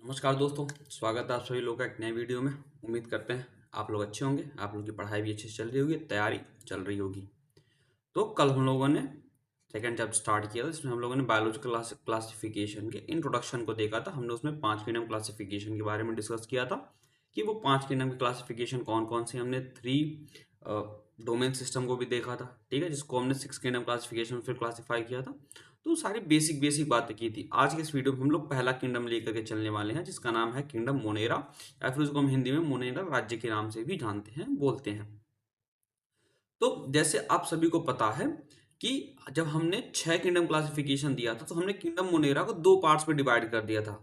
नमस्कार दोस्तों, स्वागत है आप सभी लोगों का एक नए वीडियो में। उम्मीद करते हैं आप लोग अच्छे होंगे, आप लोगों की पढ़ाई भी अच्छे से चल रही होगी, तैयारी चल रही होगी। तो कल हम लोगों ने सेकंड चैप्टर स्टार्ट किया था, जिसमें हम लोगों ने बायोलॉजिकल क्लासिफिकेशन के इंट्रोडक्शन को देखा था। हमने उसमें 5 किंगडम क्लासिफिकेशन के बारे में डिस्कस किया था कि वो 5 किंगडम की क्लासिफिकेशन कौन कौन सी। हमने 3 डोमेन सिस्टम को भी देखा था, ठीक है, जिसको हमने 6 किंगडम क्लासिफिकेशन फिर क्लासीफाई किया था। तो सारी बेसिक बेसिक बातें की थी। आज के इस वीडियो में हम लोग पहला किंगडम लेकर के चलने वाले हैं, जिसका नाम है किंगडम मोनेरा, या फिर उसको हम हिंदी में मोनेरा राज्य के नाम से भी जानते हैं, बोलते हैं। तो जैसे आप सभी को पता है कि जब हमने 6 किंगडम क्लासिफिकेशन दिया था, तो हमने किंगडम मोनेरा को 2 पार्ट्स में डिवाइड कर दिया था।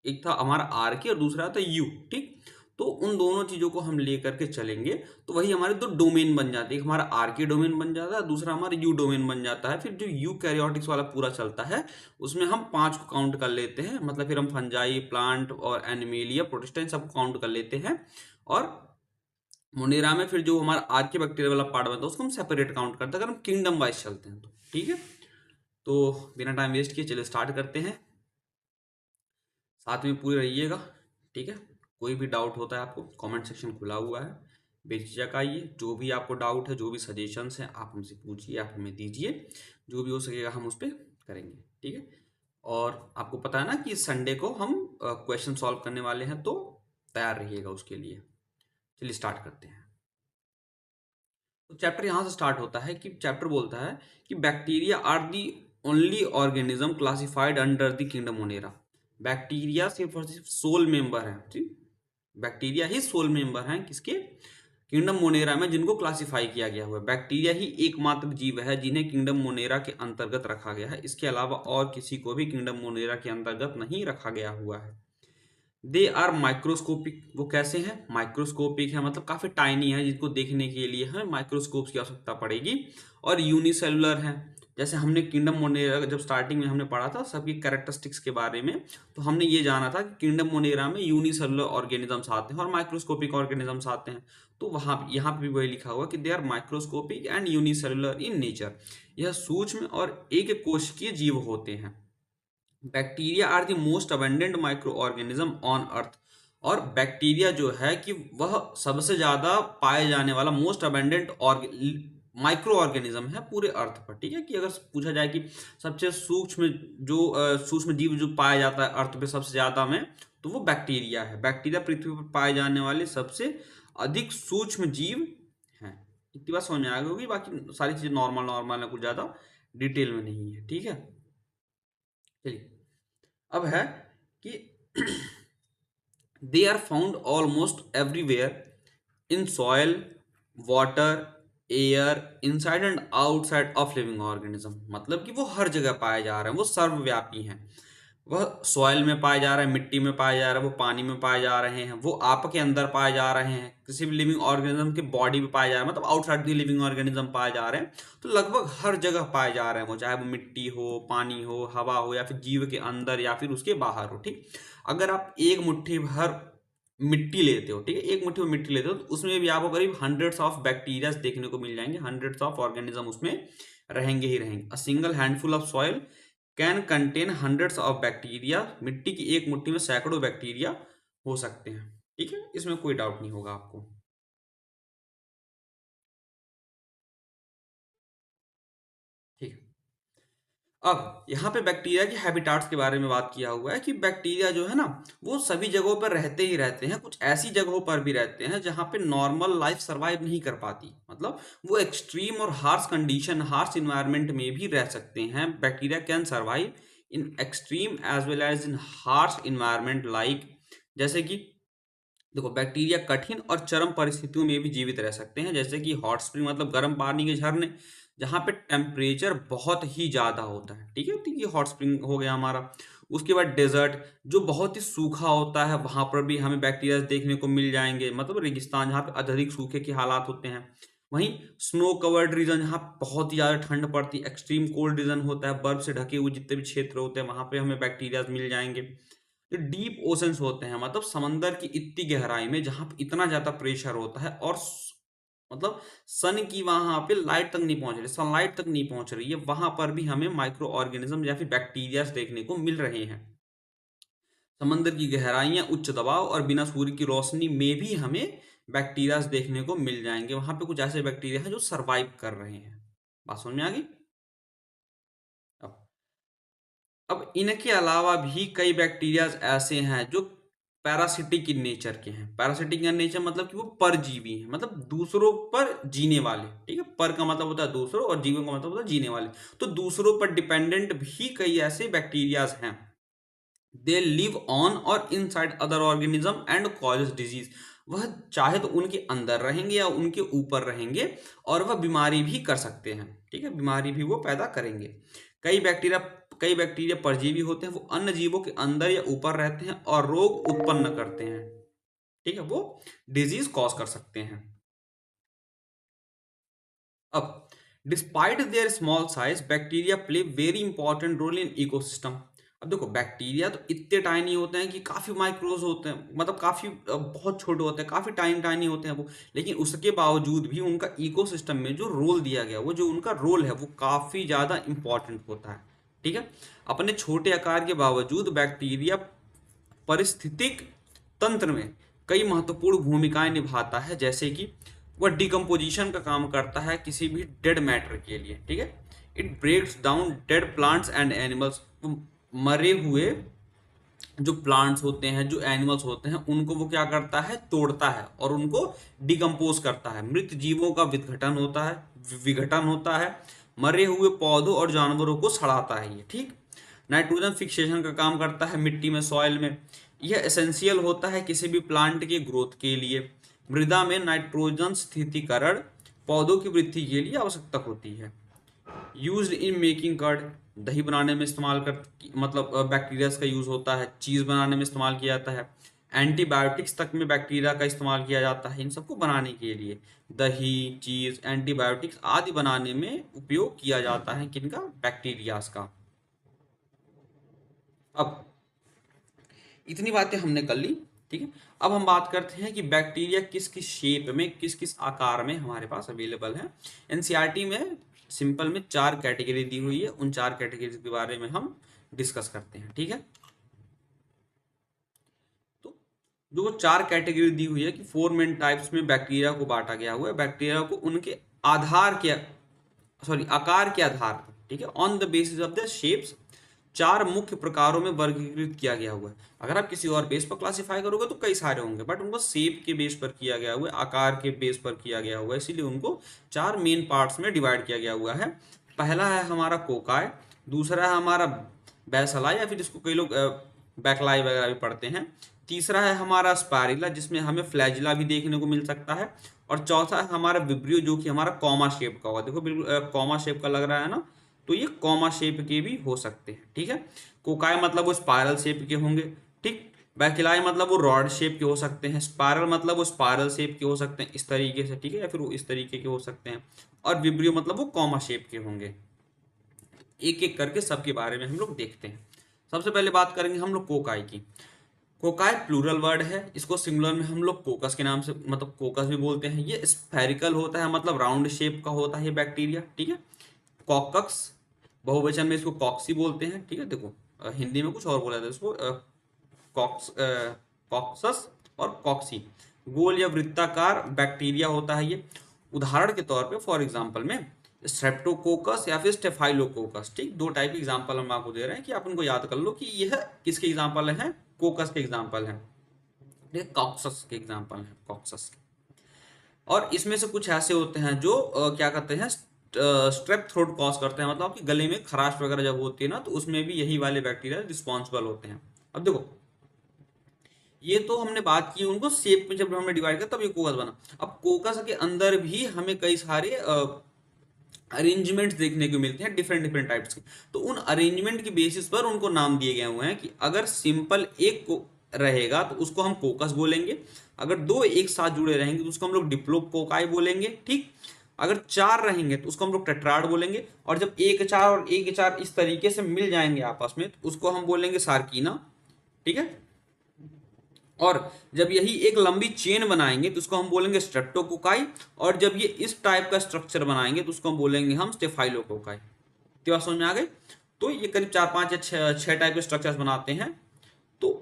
एक था हमारा आर के और दूसरा था यू, ठीक। तो उन दोनों चीजों को हम लेकर के चलेंगे, तो वही हमारे दो डोमेन बन जाते हैं। एक हमारा आर के डोमेन बन जाता है, दूसरा हमारा यू डोमेन बन जाता है। फिर जो यू कैरियोटिक्स वाला पूरा चलता है, उसमें हम 5 को काउंट कर लेते हैं। मतलब फिर हम फंजाई, प्लांट और एनिमेलिया, प्रोटिस्टा, इन सबको काउंट कर लेते हैं। और मोनेरा में फिर जो हमारा आर के बैक्टीरिया वाला पार्ट बनता है, उसको हम सेपरेट काउंट करते हैं, अगर हम किंगडम वाइज चलते हैं तो, ठीक है। तो बिना टाइम वेस्ट किए चलिए स्टार्ट करते हैं। साथ में पूरे रहिएगा, ठीक है। कोई भी डाउट होता है आपको, कमेंट सेक्शन खुला हुआ है, बेझिझक आइए। जो भी आपको डाउट है, जो भी सजेशंस हैं, आप हमसे पूछिए, आप हमें दीजिए। जो भी हो सकेगा हम उस पर करेंगे, ठीक है। और आपको पता है ना कि संडे को हम क्वेश्चन सॉल्व करने वाले हैं, तो तैयार रहिएगा उसके लिए। चलिए स्टार्ट करते हैं। तो चैप्टर यहाँ से स्टार्ट होता है कि चैप्टर बोलता है कि bacteria are the only organism classified under the kingdom Monera. Bacteria सिर्फ और सिर्फ सोल मेंबर है, ठीक। बैक्टीरिया ही सोल मेंबर हैं किसके, किंगडम मोनेरा में, जिनको क्लासिफाई किया गया हुआ है। बैक्टीरिया ही एकमात्र जीव है जिन्हें किंगडम मोनेरा के अंतर्गत रखा गया है। इसके अलावा और किसी को भी किंगडम मोनेरा के अंतर्गत नहीं रखा गया हुआ है। They are microscopic. वो कैसे हैं, माइक्रोस्कोपिक है, मतलब काफी टाइनी है, जिनको देखने के लिए हमें माइक्रोस्कोप की आवश्यकता पड़ेगी। और यूनिसेलुलर है। जैसे हमने किंगडम मोनेरा जब स्टार्टिंग में हमने पढ़ा था सबकी कैरेक्टरिस्टिक्स के बारे में, तो हमने ये जाना था कि किंगडम मोनेरा में यूनिसेलुलर ऑर्गेनिजम्स आते हैं और माइक्रोस्कोपिक ऑर्गेनिजम्स आते हैं। तो वहां यहाँ पे भी वही लिखा हुआ कि they are microscopic and unicellular in nature. यह सूक्ष्म और एक कोशिकीय जीव होते हैं। Bacteria are the most abundant micro organism on earth. और बैक्टीरिया जो है कि वह सबसे ज्यादा पाए जाने वाला मोस्ट अबेंडेंट माइक्रो ऑर्गेनिज्म है पूरे अर्थ पर, ठीक है। कि अगर पूछा जाए कि सबसे सूक्ष्म जो सूक्ष्म जीव जो पाया जाता है अर्थ पे सबसे ज्यादा में, तो वो बैक्टीरिया है। बैक्टीरिया पृथ्वी पर पाए जाने वाले सबसे अधिक सूक्ष्म जीव हैं। इतनी बात समझ में आ गई होगी, बाकी सारी चीजें नॉर्मल नॉर्मल है, कुछ ज्यादा डिटेल में नहीं है, ठीक है। चलिए अब है कि they are found almost everywhere in soil, water, air, inside and outside of living organism. मतलब कि वो हर जगह पाए जा रहे हैं, वो सर्वव्यापी हैं। वह सॉइल में पाए जा रहे हैं, मिट्टी में पाए जा रहे हैं, वो पानी में पाए जा रहे हैं, वो आप के अंदर पाए जा रहे हैं, किसी भी लिविंग ऑर्गेनिज्म के बॉडी में पाए जा रहे हैं, मतलब आउटसाइड दी लिविंग ऑर्गेनिज्म पाए जा रहे हैं। तो लगभग हर जगह पाए जा रहे हैं वो, चाहे वो मिट्टी हो, पानी हो, हवा हो, या फिर जीव के अंदर या फिर उसके बाहर हो, ठीक। अगर आप एक मुट्ठी भर मिट्टी लेते हो, ठीक है, एक मुट्ठी में मिट्टी लेते हो, तो उसमें भी आपको करीब हंड्रेड्स ऑफ बैक्टीरिया देखने को मिल जाएंगे, हंड्रेड्स ऑफ ऑर्गेनिज्म उसमें रहेंगे ही रहेंगे। A single handful of soil can contain hundreds of bacteria. मिट्टी की एक मुट्ठी में सैकड़ों बैक्टीरिया हो सकते हैं, ठीक है, इसमें कोई डाउट नहीं होगा आपको, ठीक है। अब यहाँ पे बैक्टीरिया की हैबिटाट्स के बारे में बात किया हुआ है कि बैक्टीरिया जो है ना, वो सभी जगहों पर रहते ही रहते हैं। कुछ ऐसी जगहों पर भी रहते हैं जहाँ पे नॉर्मल लाइफ सरवाइव नहीं कर पाती, मतलब वो एक्सट्रीम और हार्श कंडीशन, हार्श इन्वायरमेंट में भी रह सकते हैं। Bacteria can survive in extreme as well as in harsh environment, like जैसे कि देखो, बैक्टीरिया कठिन और चरम परिस्थितियों में भी जीवित रह सकते हैं, जैसे कि हॉट स्प्रिंग मतलब गर्म पानी के झरने, जहाँ पे टेम्परेचर बहुत ही ज़्यादा होता है, ठीक है। तो ये हॉट स्प्रिंग हो गया हमारा। उसके बाद डेजर्ट जो बहुत ही सूखा होता है, वहाँ पर भी हमें बैक्टीरिया देखने को मिल जाएंगे, मतलब रेगिस्तान जहाँ पे अत्यधिक सूखे के हालात होते हैं। वहीं स्नो कवर्ड रीजन, जहाँ बहुत ही ज़्यादा ठंड पड़ती है, एक्सट्रीम कोल्ड रीजन होता है, बर्फ से ढके हुए जितने भी क्षेत्र होते हैं, वहाँ पे हमें बैक्टीरिया मिल जाएंगे। जो डीप ओशंस होते हैं, मतलब समंदर की इतनी गहराई में जहां पे इतना ज्यादा प्रेशर होता है, और मतलब सन की वहां पे लाइट तक नहीं पहुंच रही, सनलाइट तक नहीं पहुंच रही है, वहां पर भी हमें माइक्रो ऑर्गेनिज्म या फिर बैक्टीरिया देखने को मिल रहे हैं। समंदर की गहराइयां, उच्च दबाव और बिना सूर्य की रोशनी में भी हमें बैक्टीरिया देखने को मिल जाएंगे। वहां पे कुछ ऐसे बैक्टीरिया हैं जो सरवाइव कर रहे हैं। बात समझ में आ गई? अब अब इनके अलावा भी कई बैक्टीरियाज ऐसे हैं जो पैरासिटिक इन नेचर के हैं। पैरासिटिक इन नेचर मतलब कि वो परजीवी हैं, मतलब दूसरों पर जीने वाले। ठीक है, पर का मतलब होता है दूसरों और जीवों का मतलब होता है जीने वाले। तो दूसरों पर डिपेंडेंट भी कई ऐसे बैक्टीरियाज हैं। दे लिव ऑन और inside other organism and causes disease. वह चाहे तो उनके अंदर रहेंगे या उनके ऊपर रहेंगे और वह बीमारी भी कर सकते हैं। ठीक है, बीमारी भी वो पैदा करेंगे। कई बैक्टीरिया कई बैक्टीरिया परजीवी होते हैं, वो अन्य जीवों के अंदर या ऊपर रहते हैं और रोग उत्पन्न करते हैं। ठीक है, वो डिजीज कॉज कर सकते हैं। अब despite their small size bacteria play very important role in ecosystem. अब देखो, बैक्टीरिया तो इतने टाइनी होते हैं कि काफी माइक्रोज होते हैं, मतलब काफी बहुत छोटे होते हैं, काफी टाइनी टाइनी होते हैं वो। लेकिन उसके बावजूद भी उनका इकोसिस्टम में जो रोल दिया गया, वो जो उनका रोल है वो काफी ज्यादा इंपॉर्टेंट होता है। ठीक है, अपने छोटे आकार के बावजूद बैक्टीरिया पारिस्थितिक तंत्र में कई महत्वपूर्ण भूमिकाएं निभाता है। जैसे कि वह डिकम्पोजिशन का काम करता है किसी भी डेड मैटर के लिए। ठीक है, it breaks down dead plants and animals. मरे हुए जो प्लांट्स होते हैं, जो एनिमल्स होते हैं, उनको वो क्या करता है, तोड़ता है और उनको डिकम्पोज करता है। मृत जीवों का विघटन होता है। मरे हुए पौधों और जानवरों को सड़ाता है ये। ठीक, नाइट्रोजन फिक्सेशन का काम करता है मिट्टी में, सॉइल में। यह एसेंशियल होता है किसी भी प्लांट के ग्रोथ के लिए। मृदा में नाइट्रोजन स्थितीकरण पौधों की वृद्धि के लिए आवश्यकता होती है। यूज्ड इन मेकिंग कर्ड, दही बनाने में इस्तेमाल कर, मतलब बैक्टीरिया का यूज होता है। चीज बनाने में इस्तेमाल किया जाता है। एंटीबायोटिक्स तक में बैक्टीरिया का इस्तेमाल किया जाता है इन सबको बनाने के लिए। दही, चीज, एंटीबायोटिक्स आदि बनाने में उपयोग किया जाता है किनका, बैक्टीरियाज का। अब इतनी बातें हमने कर ली। ठीक है, अब हम बात करते हैं कि बैक्टीरिया किस किस शेप में, किस किस आकार में हमारे पास अवेलेबल है। एनसीईआरटी में सिंपल में 4 कैटेगरी दी हुई है, उन 4 कैटेगरी के बारे में हम डिस्कस करते हैं। ठीक है, तो जो वो 4 कैटेगरी दी हुई है कि 4 मेन टाइप्स में बैक्टीरिया को बांटा गया हुआ है। बैक्टीरिया को उनके आकार के आधार पर, ठीक है, on the basis of the shapes, 4 मुख्य प्रकारों में वर्गीकृत किया गया हुआ है। अगर आप किसी और बेस पर क्लासिफाई करोगे तो कई सारे होंगे, बट उनको शेप के बेस पर किया गया हुआ है, आकार के बेस पर किया गया हुआ है, इसीलिए उनको 4 मेन पार्ट्स में डिवाइड किया गया हुआ है। पहला है हमारा कोकाय, दूसरा है हमारा बैसलाई या फिर जिसको कई लोग बैकलाई वगैरह भी पढ़ते हैं। तीसरा है हमारा स्पाइरुला, जिसमें हमें फ्लैजिला भी देखने को मिल सकता है। और चौथा है हमारा विब्रियो, जो कि हमारा कॉमा शेप का होगा। देखो बिल्कुल कॉमा शेप का लग रहा है ना, तो ये कॉमा शेप के भी हो सकते हैं। ठीक है, कोकाय मतलब वो स्पाइरल शेप के होंगे। ठीक, बैकिलाई मतलब वो रॉड शेप के हो सकते हैं। स्पाइरल मतलब वो स्पाइरल शेप के हो सकते हैं इस तरीके से। ठीक है, या फिर वो इस तरीके के हो सकते हैं। और विब्रियो मतलब वो कॉमा शेप के होंगे। एक एक करके सबके बारे में हम लोग देखते हैं। सबसे पहले बात करेंगे हम लोग कोकाई की। कोकाई प्लूरल वर्ड है, इसको सिंगुलर में हम लोग कोकस के नाम से, मतलब कोकस भी बोलते हैं। ये स्फेरिकल होता है, मतलब राउंड शेप का होता है ये बैक्टीरिया। ठीक है, कॉकक्स, बहुवचन में इसको कॉक्सी बोलते हैं। ठीक है, देखो हिंदी में कुछ और बोला जाता है इसको, कॉक्सस और कॉक्सी। गोल या वृत्ताकार बैक्टीरिया होता है ये। उदाहरण के तौर पे फॉर एग्जांपल में स्ट्रेप्टोकोकस या फिर स्टेफाइलोकोकस। ठीक, 2 टाइप के एग्जांपल हम आपको दे रहे हैं कि आप उनको याद कर लो कि यह किसके एग्जांपल हैं, कोकस के एग्जांपल हैं, कॉक्सस के एग्जांपल हैं, कॉक्सस के। और इसमें से कुछ ऐसे होते हैं जो क्या कहते हैं, स्ट्रेप थ्रोट कॉज करते हैं, मतलब आपके गले में खराश वगैरह जब होती है ना, तो उसमें भी यही वाले बैक्टीरिया रिस्पॉन्सिबल होते हैं। अब देखो, ये तो हमने बात की उनको शेप में, जब हमने डिवाइड किया तब ये कोकस बना। अब कोकस के अंदर भी हमें कई सारे अरेंजमेंट देखने को मिलते हैं डिफरेंट डिफरेंट टाइप्स के। तो उन अरेंजमेंट के बेसिस पर उनको नाम दिए गए हुए हैं कि अगर सिंपल एक को रहेगा तो उसको हम कोकस बोलेंगे। अगर 2 एक साथ जुड़े रहेंगे तो उसको हम लोग डिप्लोकोकाई बोलेंगे। ठीक, अगर 4 रहेंगे तो उसको हम लोग टेट्राड बोलेंगे। और जब 1 4 और 1 4 इस तरीके से मिल जाएंगे आपस में तो उसको हम बोलेंगे सार्कीना। ठीक है, और जब यही एक लंबी चेन बनाएंगे तो उसको हम बोलेंगे स्ट्रेप्टोकोकाई। और जब ये इस टाइप का स्ट्रक्चर बनाएंगे तो उसको हम बोलेंगे हम स्टेफाइलोकोकाई। तो बात समझ में आ गई। तो ये करीब 4 5 या 6 टाइप के स्ट्रक्चर्स बनाते हैं। तो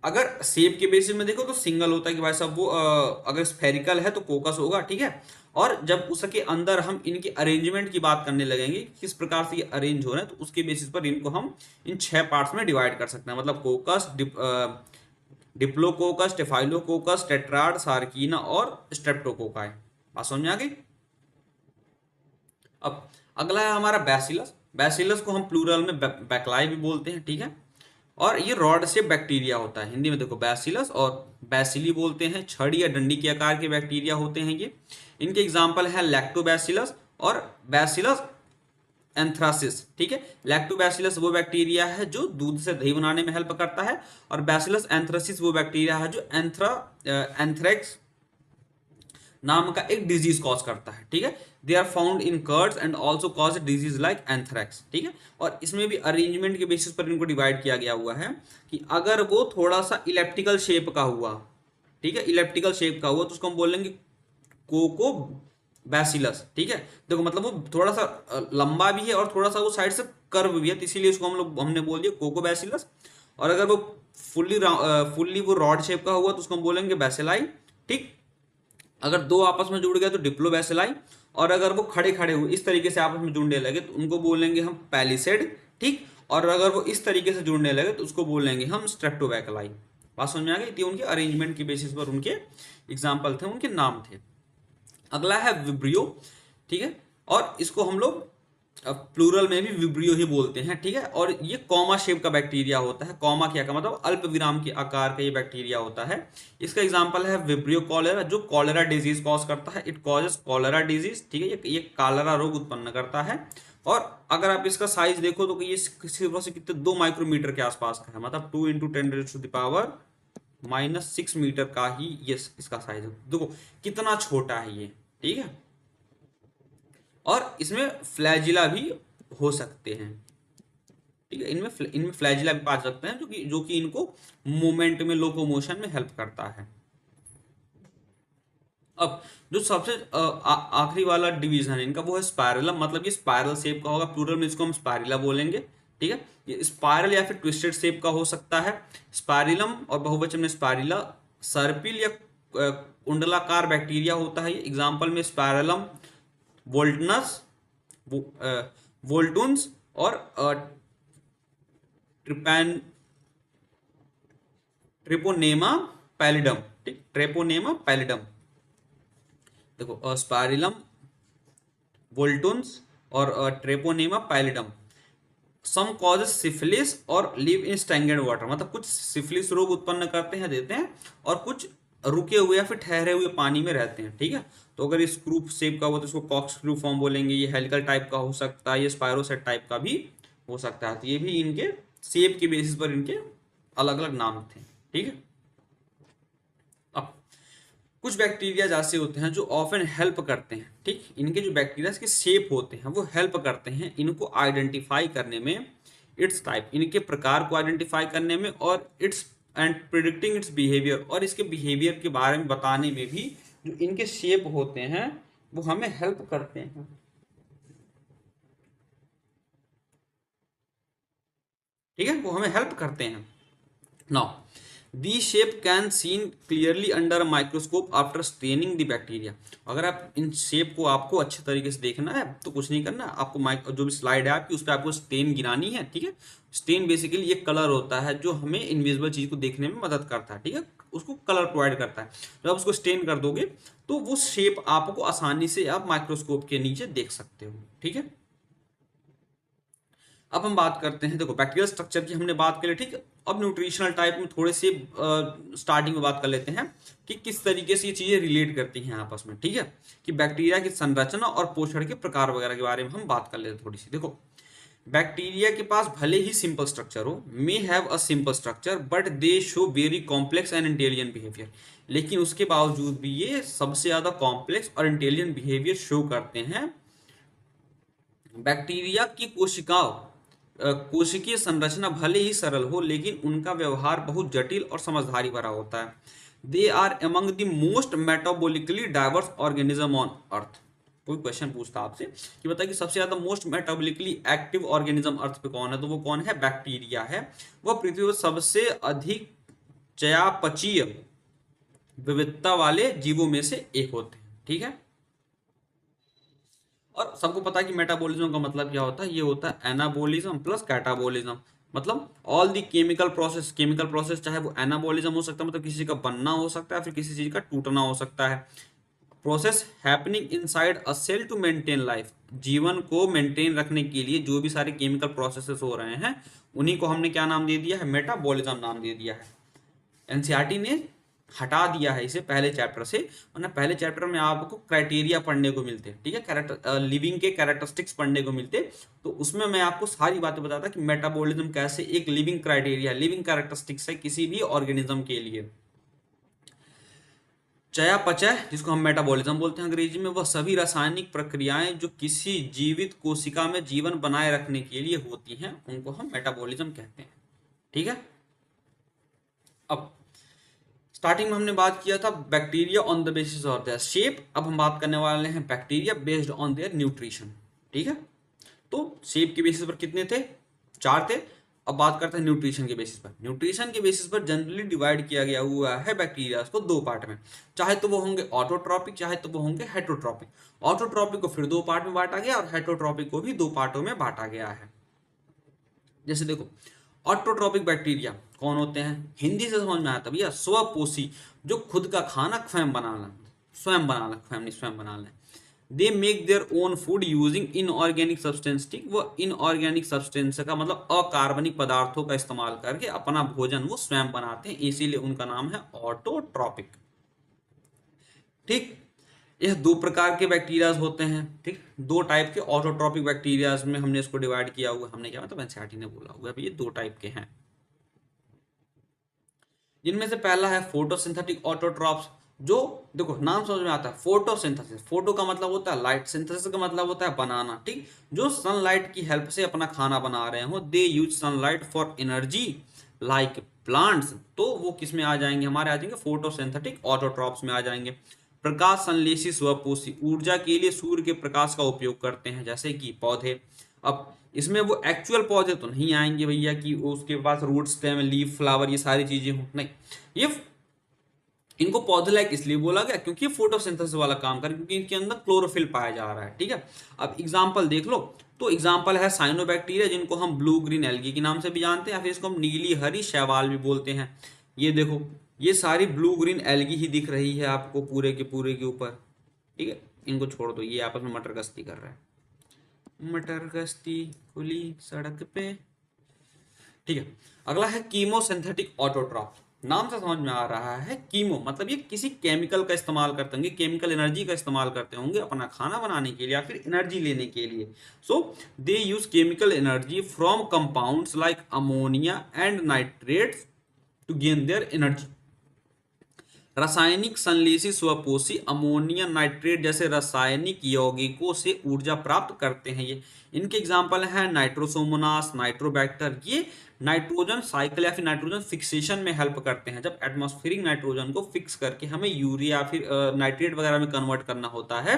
अगर शेप के बेसिस में देखो तो सिंगल होता है कि भाई साहब वो अगर स्फेरिकल है तो कोकस होगा, ठीक है। और जब उसके अंदर हम इनके अरेंजमेंट की बात करने लगेंगे, किस प्रकार से ये अरेंज हो रहे हैं, तो उसके बेसिस पर इनको हम इन 6 पार्ट्स में डिवाइड कर सकते हैं। मतलब कोकस, डिप्लोकोकस, स्टेफाइलोकोकस, टेट्राड, सार्कीना और स्ट्रेप्टोकोकाई। बात समझ में आ गई। अब अगला है हमारा बैसिलस। बैसिलस को हम प्लूरल में बैक्लाई भी बोलते हैं, ठीक है। और ये रॉड से बैक्टीरिया होता है। हिंदी में देखो बैसिलस और बैसिली बोलते हैं। छड़ी या डंडी के आकार के बैक्टीरिया होते हैं ये। इनके एग्जाम्पल है लैक्टोबैसिलस और बैसिलस एंथ्रासिस, ठीक है। लैक्टोबैसिलस वो बैक्टीरिया है जो दूध से दही बनाने में हेल्प करता है, और बैसिलस एंथ्रासिस वो बैक्टीरिया है जो एंथ्रेक्स नाम का एक डिजीज कॉज करता है, ठीक है। They are found in curds and also cause disease like anthrax, ठीक है। और इसमें भी अरेंजमेंट के बेसिस पर इनको डिवाइड किया गया हुआ है कि अगर वो थोड़ा सा इलेप्टिकल शेप का हुआ, ठीक है, इलेप्टिकल शेप का हुआ तो उसको हम बोलेंगे कोको बैसिलस, ठीक है। देखो मतलब वो थोड़ा सा लंबा भी है और थोड़ा सा वो साइड से कर्व भी है, तो इसीलिए इसको हमने बोल दिया कोको बैसिलस। और अगर वो फुल्ली वो रॉड शेप का हुआ तो उसको हम बोलेंगे बैसिलाई, ठीक। अगर दो आपस में जुड़ गए तो डिप्लोबैसिलाई, और अगर वो खड़े खड़े हुए इस तरीके से आपस में जुड़ने लगे तो उनको बोलेंगे हम पैलिसेड, ठीक। और अगर वो इस तरीके से जुड़ने लगे तो उसको बोलेंगे हम स्ट्रेप्टोबैकलाई। बात समझ में आ गई। थी उनके अरेंजमेंट के बेसिस पर उनके एग्जाम्पल थे, उनके नाम थे। अगला है विब्रियो, ठीक है। और इसको हम लोग प्लूरल में भी विब्रियो ही बोलते हैं, ठीक है। और ये कॉमा शेप का बैक्टीरिया होता है। कॉमा क्या का मतलब अल्प विराम के आकार का ये बैक्टीरिया होता है। इसका एग्जांपल है विब्रियो कॉलेरा, जो कॉलेरा डिजीज कॉज करता है। इट कॉजेस कॉलेरा डिजीज, ठीक है। ये कॉलेरा रोग उत्पन्न करता है। और अगर आप इसका साइज देखो तो ये सिर्फ से कितने 2 माइक्रोमीटर के आसपास का है, मतलब 2 × 10⁻⁻⁻6 मीटर का ही ये इसका साइज है। देखो कितना छोटा है ये, ठीक है। और इसमें फ्लैजिला भी हो सकते हैं, ठीक है। इनमें फ्लैजिला भी पा सकते हैं जो कि इनको मूवमेंट में, लोकोमोशन में हेल्प करता है। अब जो सबसे आखिरी वाला डिवीजन है इनका वो है स्पायरलम, मतलब ये स्पायरल शेप का होगा। प्लूरल में इसको हम स्पायरिला बोलेंगे, ठीक है। ये स्पायरल या फिर ट्विस्टेड शेप का हो सकता है। स्पायरिलम और बहुवचन में स्पायरिला। सर्पिल या कुंडलाकार बैक्टीरिया होता है ये। एग्जाम्पल में स्पायरलम वोल्टनस, वोल्टुन्स और ट्रिपैन ट्रिपोनेमा पैलिडम, ठीक। Treponema pallidum. देखो स्पायरिलम, वोल्टुन्स और ट्रेपोनेमा पैलिडम। सम कॉजेस सिफिलिस और लिव इन स्टैग्नेंट वाटर, मतलब कुछ सिफिलिस रोग उत्पन्न करते हैं, देते हैं, और कुछ रुके हुए या फिर ठहरे हुए पानी में रहते हैं, ठीक है। तो अगर ये स्क्रू शेप का हो तो इसको कॉक स्क्रू फॉर्म बोलेंगे। ये हेलिकल टाइप का हो सकता है, ये स्पायरोसेट टाइप का भी हो सकता है। तो ये भी इनके शेप के बेसिस पर इनके अलग अलग नाम थे, ठीक है। अब कुछ बैक्टीरिया ऐसे होते हैं जो ऑफन हेल्प करते हैं, ठीक। इनके जो बैक्टीरिया के शेप होते हैं वो हेल्प करते हैं इनको आइडेंटिफाई करने में, इट्स टाइप, इनके प्रकार को आइडेंटिफाई करने में, और it's and predicting it's behaviour, और इसके बिहेवियर के बारे में बताने में भी जो इनके शेप होते हैं वो हमें हेल्प करते हैं, ठीक है। वो हमें हेल्प करते हैं। Now the shape can seen clearly under microscope after staining the bacteria. अगर आप इन शेप को आपको अच्छे तरीके से देखना है तो कुछ नहीं करना, आपको जो भी स्लाइड है आपकी उस पर आपको स्टेन गिरानी है, ठीक है। स्टेन बेसिकली एक कलर होता है जो हमें इनविजिबल चीज को देखने में मदद करता है, ठीक है। उसको कलर प्रोवाइड करता है। जब आप उसको स्टेन कर दोगे तो वो शेप आपको आसानी से आप माइक्रोस्कोप के नीचे देख सकते हो, ठीक है। अब हम बात करते हैं, देखो बैक्टीरियल स्ट्रक्चर की हमने बात करी, ठीक है। अब न्यूट्रिशनल टाइप में थोड़े से स्टार्टिंग में बात कर लेते हैं कि किस तरीके से ये चीजें रिलेट करती हैं आपस में, ठीक है। कि बैक्टीरिया की संरचना और पोषण के प्रकार वगैरह के बारे में हम बात कर लेते हैं थोड़ी सी। देखो बैक्टीरिया के पास भले ही सिंपल स्ट्रक्चर हो, may have a simple structure, but they show very complex and intelligent behaviour. लेकिन उसके बावजूद भी ये सबसे ज्यादा कॉम्प्लेक्स और इंटेलिजेंट बिहेवियर शो करते हैं। बैक्टीरिया की कोशिकीय संरचना भले ही सरल हो लेकिन उनका व्यवहार बहुत जटिल और समझदारी भरा होता है। They are among the most metabolically diverse organism on earth. कोई क्वेश्चन पूछता आपसे कि बता कि सबसे ज्यादा most metabolically active organism earth पे कौन है, तो वो कौन है, बैक्टीरिया है। वह पृथ्वी पर सबसे अधिक चयापचयी विविधता वाले जीवों में से एक होते हैं। ठीक है, और सबको पता है कि मेटाबॉलिज्म का मतलब क्या होता है, ये होता है एनाबॉलिज्म प्लस कैटाबॉलिज्म। मतलब ऑल दी केमिकल प्रोसेस चाहे वो एनाबॉलिज्म हो सकता है, मतलब किसी का बनना हो सकता है, फिर किसी चीज का टूटना हो सकता है। Process happening inside a cell to maintain life, जीवन को मेंटेन रखने के लिए जो भी सारे केमिकल प्रोसेसेस हो रहे हैं उन्हीं को हमने क्या नाम दे दिया है, मेटाबॉलिज्म नाम दे दिया है। एनसीईआरटी ने हटा दिया है इसे पहले चैप्टर से, वरना पहले चैप्टर में आपको क्राइटेरिया पढ़ने को मिलते हैं। ठीक है, कैरेक्टर लिविंग के कैरेक्टरिस्टिक्स पढ़ने को मिलते, तो उसमें मैं आपको सारी बातें बताता कि मेटाबॉलिज्म कैसे एक लिविंग क्राइटेरिया, लिविंग कैरेक्टरिस्टिक्स है किसी भी ऑर्गेनिज्म के लिए। चयापचय जिसको हम मेटाबॉलिज्म बोलते हैं अंग्रेजी में, वह सभी रासायनिक प्रक्रियाएं जो किसी जीवित कोशिका में जीवन बनाए रखने के लिए होती हैं उनको हम मेटाबॉलिज्म कहते हैं। ठीक है, अब स्टार्टिंग में हमने बात किया था bacteria on the basis of their shape, अब हम बात करने वाले हैं bacteria based on their nutrition. ठीक है, तो शेप के बेसिस पर कितने थे, 4 थे। अब बात करते हैं न्यूट्रिशन के बेसिस पर। न्यूट्रिशन के बेसिस पर जनरली डिवाइड किया गया हुआ है बैक्टीरिया को 2 पार्ट में, चाहे तो वो होंगे ऑटोट्रॉपिक, चाहे तो वो होंगे हेटरोट्रॉपिक। ऑटोट्रॉपिक को फिर 2 पार्ट में बांटा गया और हेटरोट्रॉपिक को भी 2 पार्टों में बांटा गया है। जैसे देखो, ऑटोट्रॉपिक बैक्टीरिया कौन होते हैं, हिंदी से समझ में आता भैया, स्वपोषी, जो खुद का खाना स्वयं बनाना, स्वयं बनाना, स्वयं नहीं स्वयं बना लें। They make their own food using inorganic substance. ठीक, वो इनऑर्गेनिक सब्सटेंस का मतलब अकार्बनिक पदार्थों का इस्तेमाल करके अपना भोजन वो स्वयं बनाते हैं, इसीलिए उनका नाम है ऑटोट्रॉपिक। ठीक, यह 2 प्रकार के बैक्टीरियाज होते हैं। ठीक, 2 टाइप के ऑटोट्रॉपिक बैक्टीरियाज में हमने इसको डिवाइड किया हुआ, हमने क्या मतलब एनसीईआरटी ने बोला हुआ है ये 2 टाइप के हैं। जिनमें से पहला है फोटोसिंथेटिक ऑटोट्रॉप्स, जो देखो नाम समझ में आता है, फोटोसिंथेसिस, फोटो का मतलब होता है लाइट, सिंथेसिस का मतलब होता है बनाना। ठीक, जो सनलाइट की हेल्प से अपना खाना बना रहे हो, they use sunlight for energy like plants, तो वो किस में आ जाएंगे, हमारे आ जाएंगे फोटोसिंथेटिक ऑटोट्रॉप्स में आ जाएंगे। प्रकाश संश्लेषी स्वपोषी, ऊर्जा के लिए सूर्य के प्रकाश का उपयोग करते हैं जैसे कि पौधे। अब इसमें वो एक्चुअल पौधे तो नहीं आएंगे भैया कि उसके पास रूट स्टेम लीफ फ्लावर ये सारी चीजें हो, नहीं, ये इनको पौधे लायक इसलिए बोला गया क्योंकि ये फोटोसिंथेसिस वाला काम कर, क्योंकि इनके अंदर क्लोरोफिल पाया जा रहा है। ठीक है, अब एग्जांपल देख लो, तो एग्जांपल है साइनोबैक्टीरिया, जिनको हम ब्लू ग्रीन एल्गी के नाम से भी जानते हैं, या फिर इसको हम नीली हरी शैवाल भी बोलते हैं। ये देखो, ये सारी ब्लू ग्रीन एल्गी ही दिख रही है आपको पूरे के ऊपर। ठीक है, इनको छोड़ दो, ये आपस में मटर गश्ती कर रहा है, मटर गश्ती खुली सड़क पे। ठीक है, अगला है कीमोसिंथेटिक ऑटोट्रॉप। नाम से समझ में आ रहा है, कीमो मतलब ये किसी केमिकल का इस्तेमाल करते होंगे, केमिकल एनर्जी का इस्तेमाल करते होंगे अपना खाना बनाने के लिए या फिर एनर्जी लेने के लिए। So they use chemical energy from compounds like ammonia and nitrates to gain their energy. रासायनिक संश्लेषी स्वपोषी अमोनिया नाइट्रेट जैसे रासायनिक यौगिकों से ऊर्जा प्राप्त करते हैं। ये इनके एग्जाम्पल हैं नाइट्रोसोमोनास, नाइट्रोबैक्टर। ये नाइट्रोजन साइकिल या फिर नाइट्रोजन फिक्सेशन में हेल्प करते हैं। जब एटमॉस्फेरिक नाइट्रोजन को फिक्स करके हमें यूरिया या फिर नाइट्रेट वगैरह में कन्वर्ट करना होता है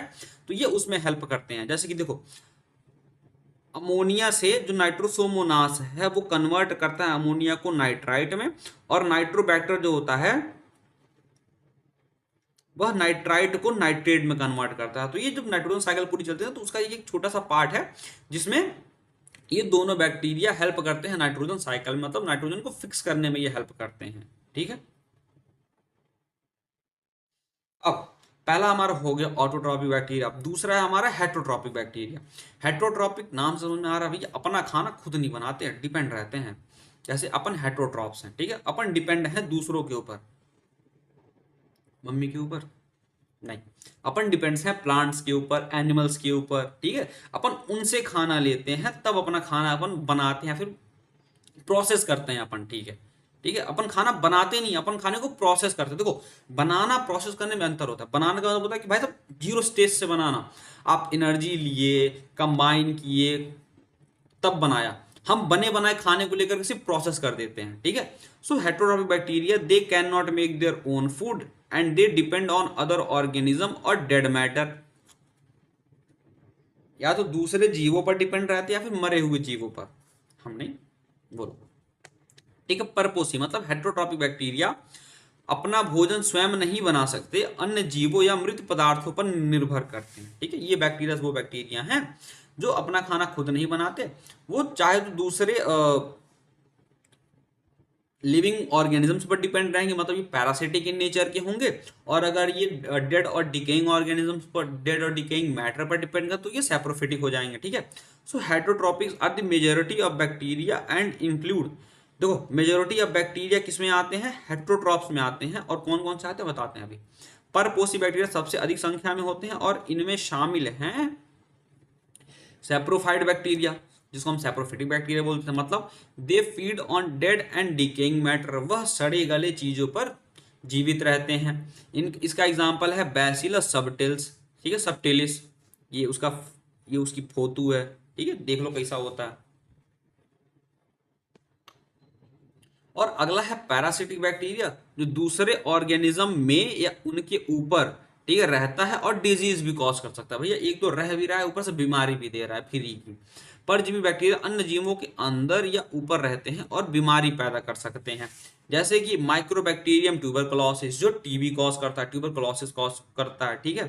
तो ये उसमें हेल्प करते हैं। जैसे कि देखो, अमोनिया से जो नाइट्रोसोमोनास है वो कन्वर्ट करता है अमोनिया को नाइट्राइट में, और नाइट्रोबैक्टर जो होता है वह नाइट्राइट को नाइट्रेट में कन्वर्ट करता है। तो ये जब नाइट्रोजन साइकिल पूरी चलती है तो उसका एक छोटा सा पार्ट है जिसमें ये दोनों बैक्टीरिया हेल्प करते हैं नाइट्रोजन साइकिल में, मतलब नाइट्रोजन को फिक्स करने में ये हेल्प करते हैं। ठीक है, अब पहला हमारा हो गया ऑटोट्रॉपिक बैक्टीरिया। अब दूसरा है हमारा हेटरोट्रॉपिक बैक्टीरिया। हेटरोट्रॉपिक नाम समझ में आ रहा है भैया, अपना खाना खुद नहीं बनाते हैं, डिपेंड रहते हैं। जैसे अपन हेटरोट्रॉप्स हैं, ठीक है, अपन डिपेंड हैं दूसरों के ऊपर, मम्मी के ऊपर नहीं, अपन डिपेंड्स हैं प्लांट्स के ऊपर, एनिमल्स के ऊपर। ठीक है, अपन उनसे खाना लेते हैं तब अपना खाना अपन बनाते हैं, फिर प्रोसेस करते हैं अपन। ठीक है, ठीक है, अपन खाना बनाते नहीं, अपन खाने को प्रोसेस करते हैं। देखो, बनाना प्रोसेस करने में अंतर होता है। बनाने का मतलब होता है कि भाई साहब जीरो स्टेज से बनाना, आप एनर्जी लिए, कंबाइन किए, तब बनाया। हम बने बनाए खाने को लेकर सिर्फ प्रोसेस कर देते हैं। ठीक है, so heterotrophic bacteria they can not make their own food and they depend on other organism और डेड मैटर। या तो दूसरे जीवों पर डिपेंड रहते हैं या फिर मरे हुए जीवों पर। हमने बोलो, ठीक है। परपोसी मतलब हेट्रोट्रॉपिक बैक्टीरिया अपना भोजन स्वयं नहीं बना सकते, अन्य जीवों या मृत पदार्थों पर निर्भर करते हैं। ठीक है, ये बैक्टीरिया वो बैक्टीरिया हैं जो अपना खाना खुद नहीं बनाते, वो चाहे तो दूसरे लिविंग ऑर्गेनिजम्स पर डिपेंड रहेंगे, मतलब ये पैरासिटिक इन नेचर के होंगे। और अगर ये डेड और डिकेइंग ऑर्गेनिजम्स पर, डेड और डिकेइंग मैटर पर डिपेंड कर, तो ये सैप्रोफिटिक हो जाएंगे। ठीक है, so heterotrophs are the majority of bacteria and include, देखो मेजॉरिटी ऑफ बैक्टीरिया किसमें आते हैं, हेट्रोट्रॉप्स में आते हैं। और कौन कौन से आते हैं बताते हैं अभी। परपोसी बैक्टीरिया सबसे अधिक संख्या में होते हैं और इनमें शामिल हैं सैप्रोफाइट बैक्टीरिया, जिसको हम सैप्रोफिटिक बैक्टीरिया बोलते हैं, मतलब they feed on dead and decaying matter, वह सड़े गले चीजों पर जीवित रहते हैं। इसका एग्जांपल है बैसिलस सबटिल्स, ठीक है, सबटिलिस, ये उसकी फोतू है। ठीक है, देख लो कैसा होता है। और अगला है पैरासिटिक बैक्टीरिया, जो दूसरे ऑर्गेनिज्म में या उनके ऊपर, ठीक है, रहता है और डिजीज भी कॉज कर सकता है। भैया एक तो रह भी रहा है, ऊपर से बीमारी भी दे रहा है फ्री की। परजीवी बैक्टीरिया अन्य जीवों के अंदर या ऊपर रहते हैं और बीमारी पैदा कर सकते हैं, जैसे कि माइक्रोबैक्टीरियम ट्यूबरकुलोसिस, जो टीबी कॉज करता है, ट्यूबरकुलोसिस कॉज करता है। ठीक है,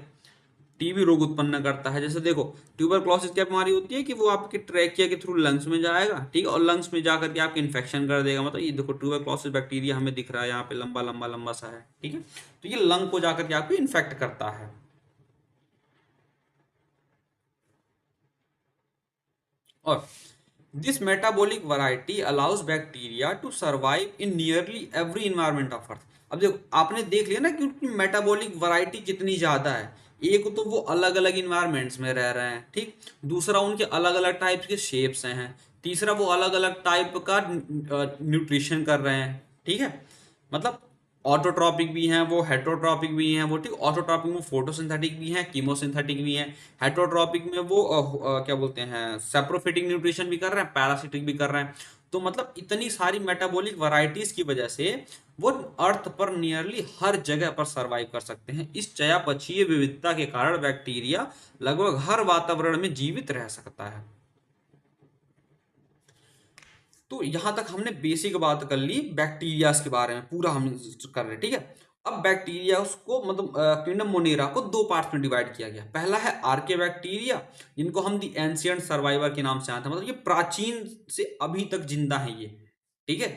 टीबी रोग उत्पन्न करता है। जैसे देखो ट्यूबरक्लोसिस क्या बीमारी होती है कि वो आपके ट्रैकिया के थ्रू लंग्स में जाएगा, ठीक है, और लंग्स में जाकर के आपके इन्फेक्शन कर देगा। मतलब ये देखो ट्यूबरक्लोसिस बैक्टीरिया हमें दिख रहा है यहाँ पे, लंबा लंबा लंबा सा है। ठीक है, तो ये लंग को जाकर के आपको इन्फेक्ट करता है। और this metabolic variety allows bacteria to survive in nearly every environment of earth. अब देखो आपने देख लिया ना कि उनकी मेटाबॉलिक वैरायटी कितनी ज्यादा है। एक तो वो अलग अलग इन्वायरमेंट्स में रह रहे हैं, ठीक, दूसरा उनके अलग अलग टाइप्स के शेप्स हैं, तीसरा वो अलग अलग टाइप का न्यूट्रिशन कर रहे हैं। ठीक है, मतलब ऑटोट्रॉपिक भी हैं, वो हेट्रोट्रॉपिक भी हैं, वो ठीक, ऑटोट्रॉपिक में फोटोसिंथेटिक भी हैं, कीमोसिंथेटिक भी हैं, हेट्रोट्रॉपिक में वो क्या बोलते हैं, सैप्रोफिटिक न्यूट्रिशन भी कर रहे हैं, पैरासिटिक भी कर रहे हैं। तो मतलब इतनी सारी मेटाबॉलिक वैरायटीज की वजह से वो अर्थ पर नियरली हर जगह पर सरवाइव कर सकते हैं। इस चयापचयी विविधता के कारण बैक्टीरिया लगभग हर वातावरण में जीवित रह सकता है। तो यहां तक हमने बेसिक बात कर ली बैक्टीरिया के बारे में, पूरा हम कर रहे हैं। ठीक है, अब बैक्टीरिया उसको मतलब किंगडम मोनेरा को दो पार्ट्स में डिवाइड किया गया। पहला है आर्के बैक्टीरिया, जिनको हम दी एंशियंट सर्वाइवर के नाम से जानते हैं, मतलब ये प्राचीन से अभी तक जिंदा है ये। ठीक है,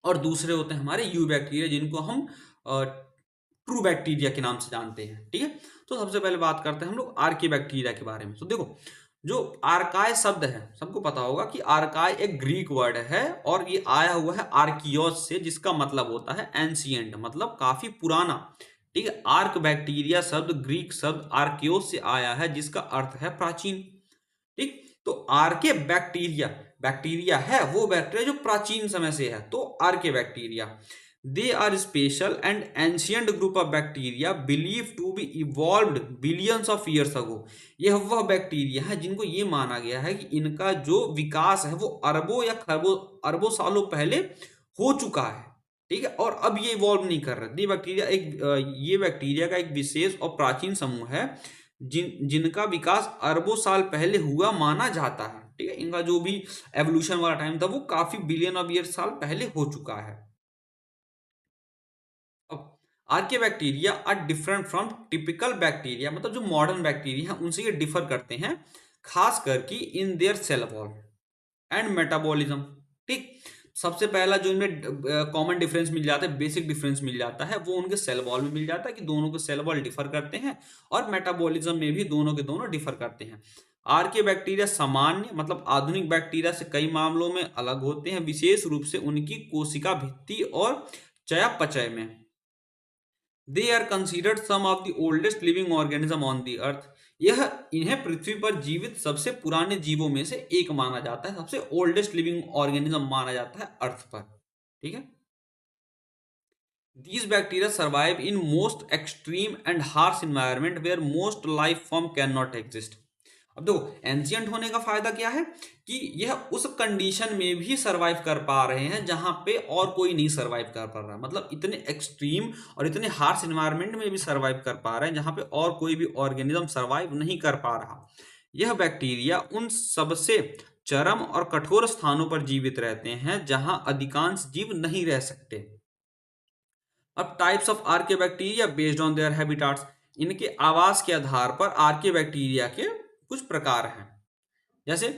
और दूसरे होते हैं हमारे यू बैक्टीरिया, जिनको हम ट्रू बैक्टीरिया के नाम से जानते हैं। ठीक है, तो सबसे पहले बात करते हैं हम लोग आर्के बैक्टीरिया के बारे में। तो देखो जो आर्काय शब्द है, सबको पता होगा कि आर्काय एक ग्रीक वर्ड है और ये आया हुआ है आर्कियोस से, जिसका मतलब होता है एंशियंट, मतलब काफी पुराना। ठीक है, आर्क बैक्टीरिया शब्द ग्रीक शब्द आर्कियोस से आया है, जिसका अर्थ है प्राचीन। ठीक, तो आर्के बैक्टीरिया, बैक्टीरिया है वो बैक्टीरिया जो प्राचीन समय से है, तो archaebacteria they are special and ancient group of bacteria believe to be evolved billions of years ago. यह वह बैक्टीरिया है जिनको ये माना गया है कि इनका जो विकास है वो अरबों या खरबों अरबों सालों पहले हो चुका है। ठीक है, और अब ये इवॉल्व नहीं कर रहे। ये बैक्टीरिया ये बैक्टीरिया का एक विशेष और प्राचीन समूह है जिनका विकास अरबों साल पहले हुआ माना जाता है। ठीक है, इनका जो भी एवोल्यूशन वाला टाइम था वो काफी बिलियन ऑफ ईयर साल पहले हो चुका है। अब archaebacteria are different from typical bacteria, मतलब जो मॉडर्न बैक्टीरिया है उनसे ये डिफर करते हैं, खास करके in their cell wall and metabolism. ठीक, सबसे पहला जो इनमें कॉमन डिफरेंस मिल जाता है, बेसिक डिफरेंस मिल जाता है, वो उनके सेल वॉल में मिल जाता है कि दोनों के सेल वॉल डिफर करते हैं, और मेटाबॉलिज्म में भी दोनों के दोनों डिफर करते हैं। आर्के बैक्टीरिया सामान्य मतलब आधुनिक बैक्टीरिया से कई मामलों में अलग होते हैं, विशेष रूप से उनकी कोशिका भित्ति और चयापचय में। They are considered some of the oldest living organism on the earth. यह इन्हें पृथ्वी पर जीवित सबसे पुराने जीवों में से एक माना जाता है, सबसे ओल्डेस्ट लिविंग ऑर्गेनिज्म माना जाता है अर्थ पर। ठीक है, these bacteria survive in most extreme and harsh environment where most life form cannot exist। अब देखो एंशियंट होने का फायदा क्या है कि यह उस कंडीशन में भी सरवाइव कर पा रहे हैं जहां पे और कोई नहीं सरवाइव कर पा रहा, मतलब इतने एक्सट्रीम और इतने हार्श एनवायरनमेंट में भी सरवाइव कर पा रहे हैं जहां पे और कोई भी ऑर्गेनिज्म सरवाइव नहीं कर पा रहा। यह बैक्टीरिया उन सबसे चरम और कठोर स्थानों पर जीवित रहते हैं जहां अधिकांश जीव नहीं रह सकते। अब types of आर्कियोबैक्टीरिया based on their habitats, इनके आवास के आधार पर आर्कियोबैक्टीरिया के कुछ प्रकार हैं। जैसे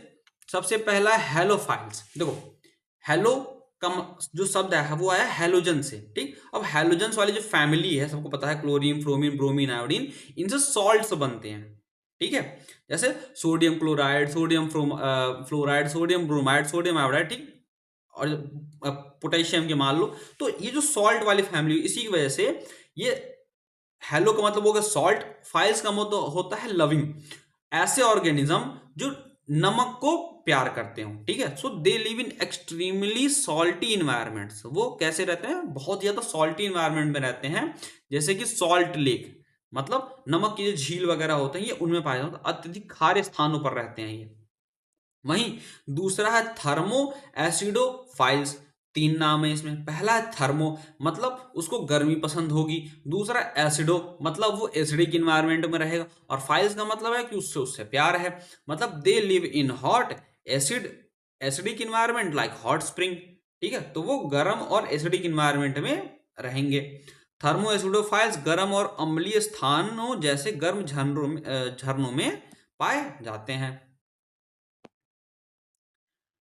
सबसे पहला है हेलोफाइल्स। देखो हेलो का जो शब्द है वो आया हेलोजन से, ठीक। अब हेलोजन्स वाली जो फैमिली है सबको पता है, क्लोरीन, फ्रोमीन, ब्रोमीन, आयोडीन, इनसे सॉल्ट्स बनते हैं, ठीक है। जैसे sodium chloride, sodium fluoride, sodium bromide, sodium iodide, ठीक। और पोटेशियम के मान लो, तो ये जो सॉल्ट वाली फैमिली, इसी की वजह से ये हेलो का मतलब होगा सॉल्ट, फाइल्स का मतलब होता है लविंग, ऐसे ऑर्गेनिज्म जो नमक को प्यार करते हो, ठीक है। So they live in extremely salty environments. वो कैसे रहते हैं, बहुत ज्यादा सॉल्टी इन्वायरमेंट में रहते हैं, जैसे कि सॉल्ट लेक, मतलब नमक की जो झील वगैरह होते हैं ये उनमें पाए जाते हैं, अत्यधिक खारे स्थानों पर रहते हैं ये। वहीं दूसरा है थर्मो एसिडोफाइल्स। तीन नाम है इसमें। पहला है थर्मो, मतलब उसको गर्मी पसंद होगी। दूसरा एसिडो, मतलब वो एसिडिक इन्वायरमेंट में रहेगा। और फाइल्स का मतलब है कि उससे उससे प्यार है, मतलब दे live in hot acidic environment like hot spring, ठीक है। तो वो गर्म और एसिडिक इन्वायरमेंट में रहेंगे। थर्मो एसिडोफाइल्स गर्म और अम्लीय स्थानों जैसे गर्म झरनों में पाए जाते हैं।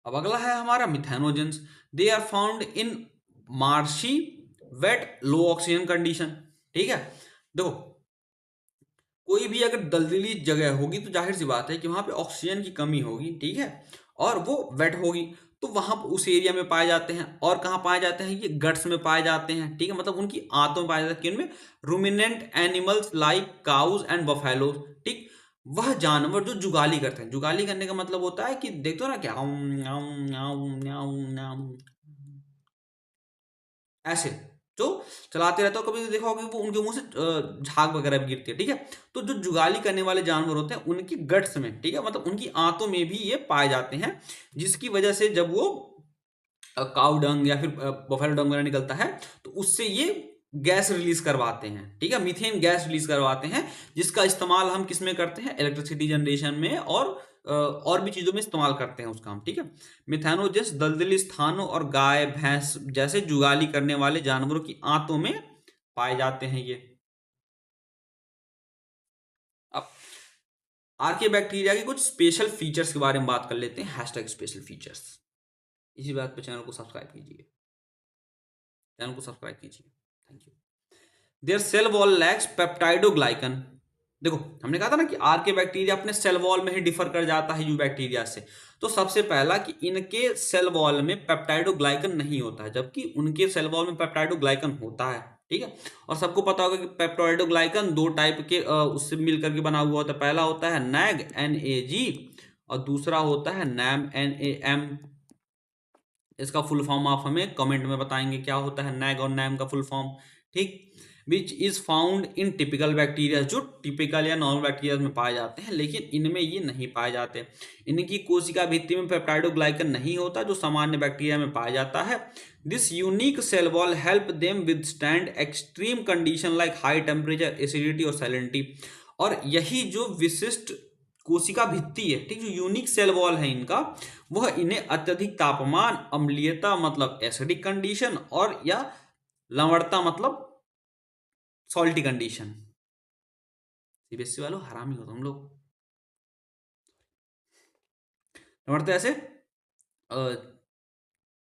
अब अगला है हमारा methanogens. They are found in marshy wet low oxygen condition, ठीक है। देखो कोई भी अगर दलदली जगह होगी तो जाहिर सी बात है कि वहां पे ऑक्सीजन की कमी होगी, ठीक है, और वो वेट होगी, तो वहां उस एरिया में पाए जाते हैं। और कहाँ पाए जाते हैं, ये गट्स में पाए जाते हैं, ठीक है, मतलब उनकी आंतों में पाए जाते हैं। किनमें, ruminant animals like cows and buffalo, ठीक। वह जानवर जो जुगाली करते हैं, जुगाली करने का मतलब होता है कि देखते हो ना क्या, ऐसे जो चलाते रहते हो, कभी देखा होगा वो उनके मुंह से झाग वगैरह भी गिरती है, ठीक है। तो जो जुगाली करने वाले जानवर होते हैं उनकी गट्स में, ठीक है, मतलब उनकी आंतों में भी ये पाए जाते हैं, जिसकी वजह से जब वो काउ डंग या फिर बफेलो डंग वगैरह निकलता है तो उससे ये गैस रिलीज करवाते हैं, ठीक है, मीथेन गैस रिलीज करवाते हैं, जिसका इस्तेमाल हम किस में करते हैं, इलेक्ट्रिसिटी जनरेशन में और भी चीजों में इस्तेमाल करते हैं उसका हम, ठीक है। मिथेनोजेंस दलदली स्थानों और गाय भैंस जैसे जुगाली करने वाले जानवरों की आंतों में पाए जाते हैं ये। अब आर्के बैक्टीरिया के कुछ स्पेशल फीचर्स के बारे में बात कर लेते हैं। Hashtag special features. इसी बात पे चैनल को सब्सक्राइब कीजिए, चैनल को सब्सक्राइब कीजिए, thank you. Their cell wall lacks peptidoglycan. देखो हमने कहा था ना कि आर्के बैक्टीरिया अपने सेल वॉल में ही डिफर कर जाता है यू बैक्टीरिया से। तो सबसे पहला कि इनके सेल वॉल में पेप्टाइडोग्लाइकन नहीं होता है, जबकि उनके सेल वॉल में पेप्टाइडोग्लाइकन होता है, ठीक है। और सबको पता होगा कि पेप्टाइडोग्लाइकन दो टाइप के उससे मिलकर के बना हुआ होता है। पहला होता है नैग NAG और दूसरा होता है नैम NAM। इसका फुल फॉर्म आप हमें कमेंट में बताएंगे क्या होता है नैग और नैम का फुल फॉर्म, ठीक। Which is found in typical bacteria, जो टिपिकल या नॉर्मल बैक्टीरिया में पाए जाते हैं, लेकिन इनमें ये नहीं पाए जाते। इनकी कोशिका भित्ति में पेप्टाइडोग्लाइकन नहीं होता जो सामान्य बैक्टीरिया में पाया जाता है। This unique cell wall help them withstand extreme condition like high temperature, acidity और सैलिनिटी। और यही जो विशिष्ट कोशिका भित्ति है, ठीक, जो यूनिक सेल वॉल है इनका, वह इन्हें अत्यधिक तापमान, अम्लीयता मतलब एसिडिक कंडीशन, और या लवणता मतलब सॉल्टी कंडीशन। सीबीएसई वालों हरामी हो तुम लोग। लवणता ऐसे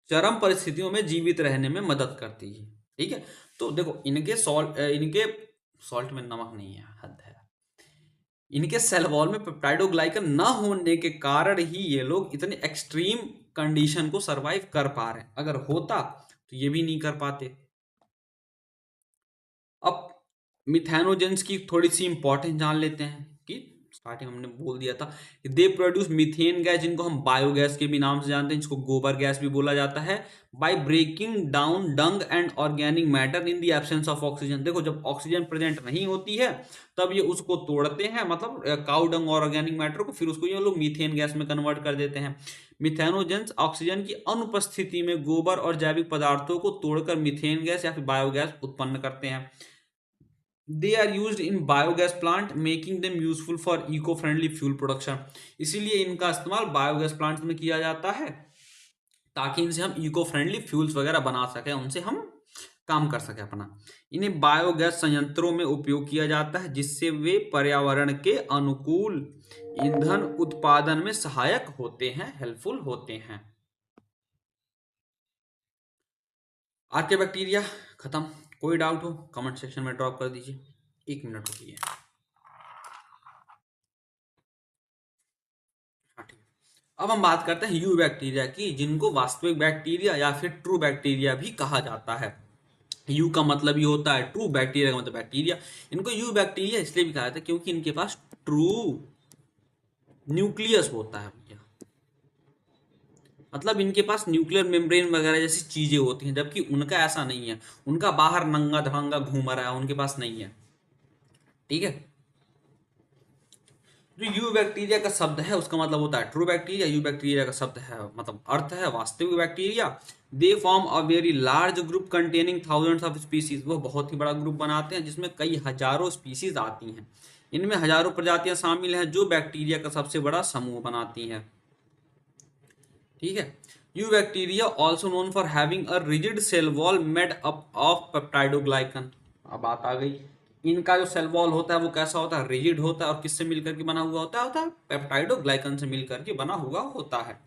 चरम परिस्थितियों में जीवित रहने में मदद करती है, ठीक है। तो देखो इनके सॉल्ट में नमक नहीं है, हद है। इनके सेल वॉल में पेप्टाइडोग्लाइकन न होने के कारण ही ये लोग इतने एक्सट्रीम कंडीशन को सरवाइव कर पा रहे हैं। अगर होता तो ये भी नहीं कर पाते। अब मिथेनोजेंस की थोड़ी सी इंपॉर्टेंस जान लेते हैं कि स्टार्टिंग हमने बोल दिया था कि दे प्रोड्यूस मीथेन गैस, जिनको हम बायोगैस के भी नाम से जानते हैं, जिसको गोबर गैस भी बोला जाता है, by breaking down dung and organic matter in the absence of oxygen. देखो जब ऑक्सीजन प्रेजेंट नहीं होती है तब ये उसको तोड़ते हैं, मतलब काउ डंग और ऑर्गेनिक मैटर को, फिर उसको ये लोग मीथेन गैस में कन्वर्ट कर देते हैं। मिथेनोजेंस ऑक्सीजन की अनुपस्थिति में गोबर और जैविक पदार्थों को तोड़कर मीथेन गैस या फिर बायोगैस उत्पन्न करते हैं। They are used in biogas plant making them useful for eco friendly fuel production. इसीलिए इनका इस्तेमाल बायोगैस प्लांट में किया जाता है ताकि इनसे हम इको फ्रेंडली फ्यूल्स वगैरह बना सकें, उनसे हम काम कर सके अपना। इन्हें बायोगैस संयंत्रों में उपयोग किया जाता है जिससे वे पर्यावरण के अनुकूल ईंधन उत्पादन में सहायक होते हैं, हेल्पफुल होते हैं। आर्किया खत्म। कोई डाउट हो कमेंट सेक्शन में ड्रॉप कर दीजिए। 1 मिनट रुकिए। हाँ ठीक है। अब हम बात करते हैं यू बैक्टीरिया की, जिनको वास्तविक बैक्टीरिया या फिर ट्रू बैक्टीरिया भी कहा जाता है। यू का मतलब ये होता है ट्रू, बैक्टीरिया का मतलब बैक्टीरिया। इनको यू बैक्टीरिया इसलिए भी कहा जाता है क्योंकि इनके पास ट्रू न्यूक्लियस होता है भैया, मतलब इनके पास न्यूक्लियर मेम्ब्रेन वगैरह जैसी चीजें होती हैं, जबकि उनका ऐसा नहीं है। उनका बाहर नंगा धड़ंगा घूम रहा है, उनके पास नहीं है। ठीक है। जो यू बैक्टीरिया का शब्द है उसका मतलब होता है ट्रू बैक्टीरिया। यू बैक्टीरिया का शब्द है मतलब अर्थ है वास्तविक bacteria. They form a very large group containing thousands of species. वो बहुत ही बड़ा ग्रुप बनाते हैं जिसमें कई हजारों स्पीसीज आती हैं। इनमें हजारों प्रजातियां शामिल हैं जो बैक्टीरिया का सबसे बड़ा समूह बनाती हैं। ठीक है। Eubacteria also known for having a rigid cell wall made up of peptidoglycan. अब बात आ गई, इनका जो सेल वॉल होता है वो कैसा होता है, रिजिड होता है। और किससे मिलकर के बना हुआ होता है पेप्टाइडोग्लाइकन से मिलकर के बना हुआ होता है।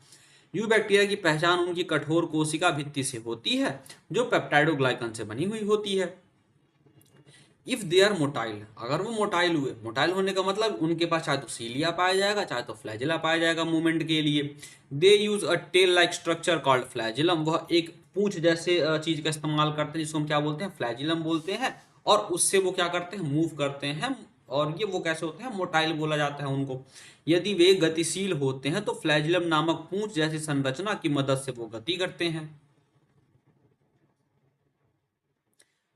यू बैक्टीरिया की पहचान उनकी कठोर कोशिका भित्ति से होती है जो पेप्टाइडोग्लाइकन से बनी हुई होती है। इफ दे आर मोटाइल, अगर वो मोटाइल हुए, मोटाइल होने का मतलब उनके पास चाहे तो सीलिया पाया जाएगा चाहे तो फ्लैजिला पाया जाएगा मूवमेंट के लिए। They use a tail like structure called flagellum. वह एक पूंछ जैसे चीज का इस्तेमाल करते हैं जिसको हम क्या बोलते हैं, फ्लैजिलम बोलते हैं। और उससे वो क्या करते हैं, मूव करते हैं। और ये वो कैसे होते हैं, मोटाइल बोला जाता है उनको। यदि वे गतिशील होते हैं तो फ्लैजिलम नामक पूंछ जैसी संरचना की मदद से वो गति करते हैं।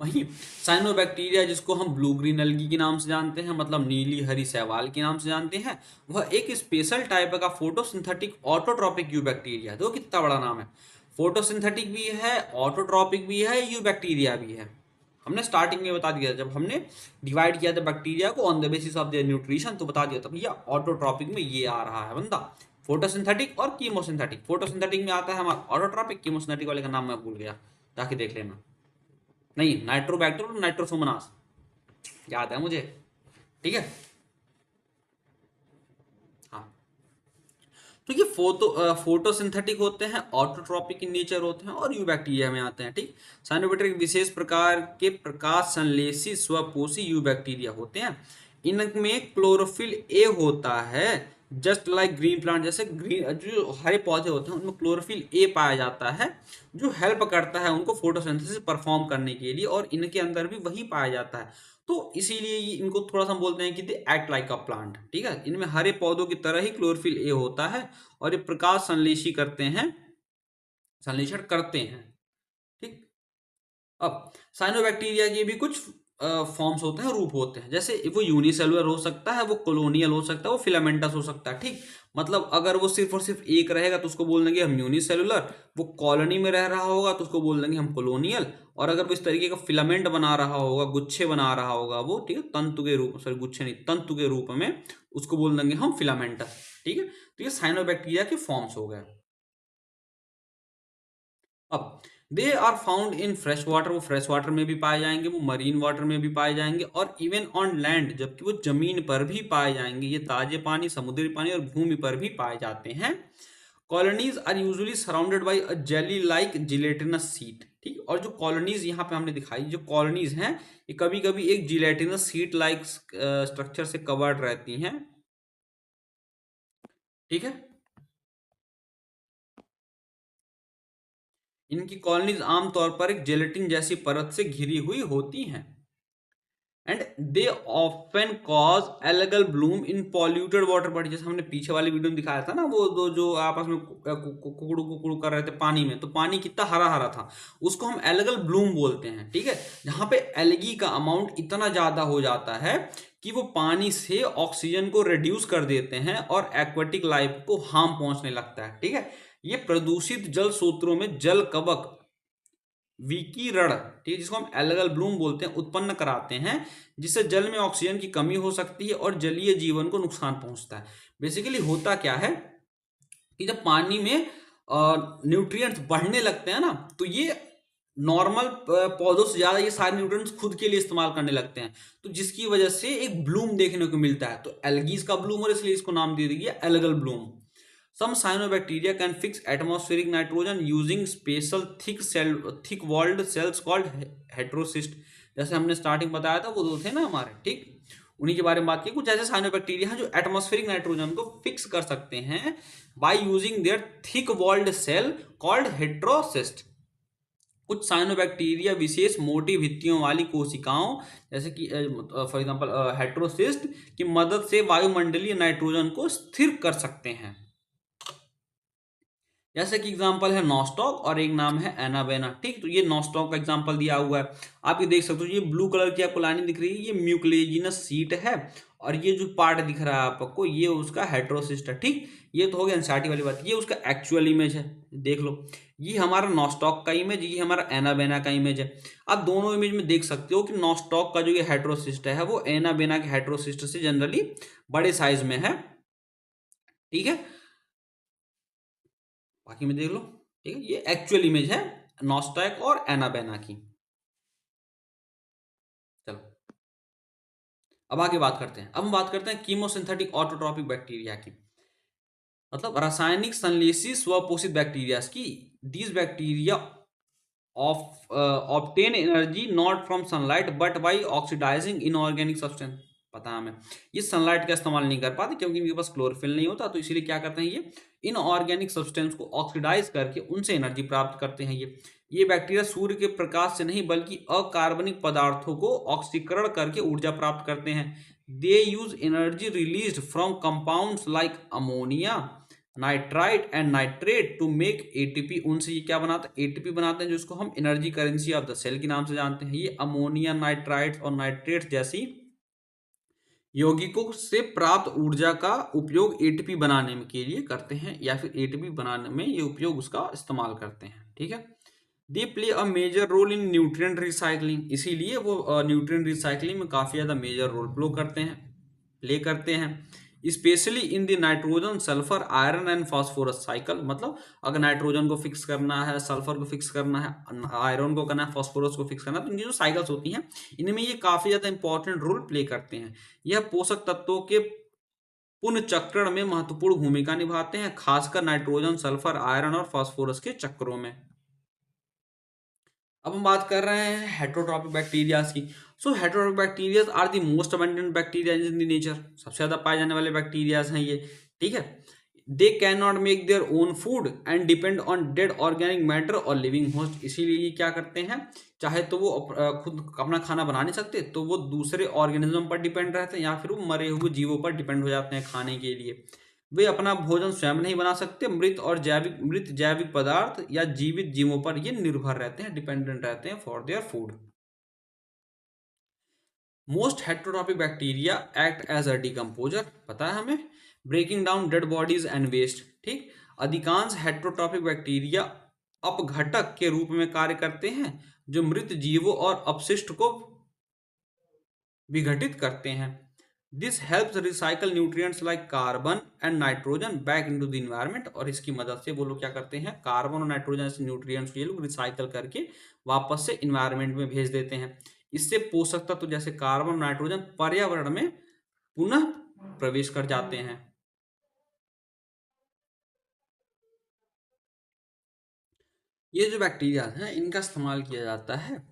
वहीं साइनोबैक्टीरिया, जिसको हम ब्लू ग्रीन एल्गी के नाम से जानते हैं, मतलब नीली हरी शैवाल के नाम से जानते हैं, वह एक स्पेशल टाइप का फोटोसिंथेटिक ऑटोट्रॉपिक यू बैक्टीरिया है। देखो कितना बड़ा नाम है, फोटोसिंथेटिक भी है, ऑटोट्रॉपिक भी है, यू बैक्टीरिया भी है। हमने स्टार्टिंग में बता दिया जब हमने डिवाइड किया था बैक्टीरिया को on the basis of their nutrition, तो बता दिया था भैया ऑटोट्रॉपिक में ये आ रहा है बंदा, फोटोसिंथेटिक और कीमोसिंथेटिक। फोटोसिंथेटिक में आता है हमारा ऑटोट्रॉपिक, कीमोसिंथेटिक वाले का नाम मैं भूल गया, जाके देख लेना। नहीं, नाइट्रोबैक्टर और नाइट्रोसोमोनास याद है मुझे। ठीक है। हाँ, तो ये फोटोसिंथेटिक होते हैं, ऑटोट्रॉपिक इन नेचर होते हैं और यू बैक्टीरिया में आते हैं। ठीक। साइनोबैक्टीरिया एक विशेष प्रकार के प्रकाश संश्लेषी स्वपोषी यू बैक्टीरिया होते हैं। इनमें क्लोरोफिल ए होता है, जस्ट लाइक ग्रीन प्लांट। जैसे ग्रीन जो हरे पौधे होते हैं उनमें क्लोरोफिल ए पाया जाता है जो हेल्प करता है उनको फोटोसिंथेसिस परफॉर्म करने के लिए, और इनके अंदर भी वही पाया जाता है। तो इसीलिए इनको थोड़ा सा हम बोलते हैं कि they act like a plant. ठीक है। इनमें हरे पौधों की तरह ही क्लोरोफिल ए होता है और ये प्रकाश संश्लेषी करते हैं, संश्लेषण करते हैं। ठीक। अब साइनोबैक्टीरिया के भी कुछ फॉर्म्स होते हैं, रूप होते हैं। जैसे वो यूनिसेलुलर हो सकता है, वो कॉलोनियल हो सकता है, वो फिलामेंटस हो सकता है। ठीक। मतलब अगर वो सिर्फ और सिर्फ एक रहेगा तो उसको बोल देंगे हम यूनिसेलुलर। वो कॉलोनी में रह रहा होगा तो उसको बोल देंगे हम कॉलोनियल। और अगर वो इस तरीके का फिलामेंट बना रहा होगा, गुच्छे बना रहा होगा वो, ठीक है, तंतु के रूप, सॉरी गुच्छे नहीं, तंतु के रूप में, उसको बोल देंगे हम फिलामेंटस। ठीक है। तो ये साइनोबैक्टीरिया के फॉर्म्स हो गए। अब they are found in fresh water, वो फ्रेश वाटर में भी पाए जाएंगे, वो मरीन वाटर में भी पाए जाएंगे, और इवन ऑन लैंड, जबकि वो जमीन पर भी पाए जाएंगे। ये ताजे पानी, समुद्री पानी और भूमि पर भी पाए जाते हैं। Colonies are usually surrounded by a jelly like gelatinous sheath. ठीक। और जो कॉलोनीज यहाँ पे हमने दिखाई, जो कॉलोनीज हैं ये कभी कभी एक जिलेटिनस सीट लाइक स्ट्रक्चर से कवर्ड रहती हैं। ठीक है। इनकी कॉलोनीज आमतौर पर एक जेलेटिन जैसी परत से घिरी हुई होती हैं। And they often cause algal Bloom in polluted water body. जैसे हमने पीछे वाली वीडियो में दिखाया था ना, वो दो जो आपस में कुकड़ू कुकड़ू कर रहे थे पानी में, तो पानी कितना हरा हरा था, उसको हम एल्गल ब्लूम बोलते हैं। ठीक है। जहां पे एल्गी का अमाउंट इतना ज्यादा हो जाता है कि वो पानी से ऑक्सीजन को रिड्यूस कर देते हैं और एक्वेटिक लाइफ को हार्म पहुंचने लगता है। ठीक है। ये प्रदूषित जल स्रोतों में जल कवक विकिरण, ठीक है, जिसको हम एल्गल ब्लूम बोलते हैं, उत्पन्न कराते हैं, जिससे जल में ऑक्सीजन की कमी हो सकती है और जलीय जीवन को नुकसान पहुंचता है। बेसिकली होता क्या है कि जब पानी में न्यूट्रिएंट्स बढ़ने लगते हैं ना, तो ये नॉर्मल पौधों से ज्यादा ये सारे न्यूट्रिएंट्स खुद के लिए इस्तेमाल करने लगते हैं, तो जिसकी वजह से एक ब्लूम देखने को मिलता है। तो एल्गीज का ब्लूम, और इसलिए इसको नाम दे दिया algal Bloom. Some cyanobacteria can fix atmospheric nitrogen using special thick walled cells called heterocyst। जैसे हमने स्टार्टिंग बताया था, वो दो थे ना हमारे, ठीक, उन्हीं के बारे में बात की। कुछ ऐसे साइनोबैक्टीरिया हैं जो एटमॉस्फेरिक नाइट्रोजन को फिक्स कर सकते हैं by using their thick walled cell called heterocyst. कुछ साइनोबैक्टीरिया विशेष मोटी भित्तियों वाली कोशिकाओं, जैसे कि फॉर एग्जांपल हेट्रोसिस्ट, की मदद से वायुमंडलीय नाइट्रोजन को स्थिर कर सकते हैं। जैसे कि एग्जांपल है नॉस्टॉक और एक नाम है एनाबेना, ठीक। तो ये नॉस्टॉक का एग्जांपल दिया हुआ है, आप ये देख सकते हो। ये ब्लू कलर की आपको लाइन दिख रही है, ये म्यूक्लेजिनस सीट है, और ये जो पार्ट दिख रहा है आपको, ये उसका हेट्रोसिस्ट है, ठीक। ये तो हो गया एनसीईआरटी वाली बात। ये उसका एक्चुअल इमेज है, देख लो। ये हमारा नॉस्टॉक का इमेज, ये हमारा एनाबेना का इमेज है। आप दोनों इमेज में देख सकते हो कि नॉस्टॉक का जो ये हेट्रोसिस्ट है वो एनाबेना के हेट्रोसिस्ट से जनरली बड़े साइज में है, ठीक है। बाकी में देख लो, ठीक है। ये एक्चुअल इमेज है नॉस्टैक और एनाबेना की। चलो अब आगे बात करते हैं। अब हम बात करते हैं कीमोसिंथेटिक ऑटोट्रॉपिक बैक्टीरिया की, मतलब रासायनिक संश्लेषी स्वपोषित बैक्टीरिया की। These bacteria of obtain energy not from sunlight but by oxidizing inorganic substance. पता है हमें, ये सनलाइट का इस्तेमाल नहीं कर पाते क्योंकि इनके पास क्लोरोफिल नहीं होता, तो इसीलिए क्या करते हैं, ये इनऑर्गेनिक सब्सटेंस को ऑक्सीडाइज करके उनसे एनर्जी प्राप्त करते हैं। ये बैक्टीरिया सूर्य के प्रकाश से नहीं बल्कि अकार्बनिक पदार्थों को ऑक्सीकरण करके ऊर्जा प्राप्त करते हैं। They use energy released from compounds like ammonia, nitrite and nitrate to make ATP. उनसे ये क्या बनाते हैं, एटीपी बनाते हैं, जिसको हम energy currency of the cell के नाम से जानते हैं। ये अमोनिया, नाइट्राइट और नाइट्रेट जैसी यौगिकों से प्राप्त ऊर्जा का उपयोग एटीपी बनाने के लिए करते हैं, या फिर एटीपी बनाने में ये उपयोग उसका इस्तेमाल करते हैं, ठीक है। They play a major role in nutrient recycling, इसीलिए वो न्यूट्रिएंट रिसाइकलिंग में काफी ज्यादा मेजर रोल प्ले करते हैं, specially in the nitrogen, sulphur, iron and phosphorus cycle. मतलब अगर नाइट्रोजन को फिक्स करना है, सल्फर को फिक्स करना है, आयरन को करना है, फास्फोरस को फिक्स करना है, तो इनकी जो साइकिल्स होती हैं इनमें ये काफी ज्यादा इंपॉर्टेंट रोल प्ले करते हैं। यह पोषक तत्वों के पुनर्चक्रण में महत्वपूर्ण भूमिका निभाते हैं, खासकर नाइट्रोजन, सल्फर, आयरन और फास्फोरस के चक्रों में। अब हम बात कर रहे हैं हेटरोट्रॉपिक बैक्टीरियाज की। So heterotrophic bacterias are the most abundant bacteria in the nature. सबसे ज्यादा पाए जाने वाले बैक्टीरियाज हैं ये, ठीक है। दे can not make their own food and depend on dead organic matter और लिविंग होस्ट। इसीलिए ये क्या करते हैं, चाहे तो वो खुद अपना खाना बना नहीं सकते, तो वो दूसरे ऑर्गेनिज्म पर डिपेंड रहते हैं, या फिर वो मरे हुए जीवों पर डिपेंड हो जाते हैं खाने के लिए। वे अपना भोजन स्वयं नहीं बना सकते, मृत जैविक पदार्थ या जीवित जीवों पर ये निर्भर रहते हैं, डिपेंडेंट रहते हैं for their food. Most heterotrophic bacteria act as a decomposer, पता है हमें, breaking down dead bodies and waste, ठीक। अधिकांश हेटरोट्रॉपिक बैक्टीरिया अपघटक के रूप में कार्य करते हैं, जो मृत जीवों और अपशिष्ट को विघटित करते हैं। This helps recycle nutrients like carbon and nitrogen back into the environment. और इसकी मदद से वो लोग क्या करते हैं, कार्बन और नाइट्रोजन से न्यूट्रिएंट्स ये लोग रिसाइकल करके वापस से इन्वायरमेंट में भेज देते हैं। इससे पोषक तत्व जैसे कार्बन और नाइट्रोजन पर्यावरण में पुनः प्रवेश कर जाते हैं। ये जो बैक्टीरिया हैं इनका इस्तेमाल किया जाता है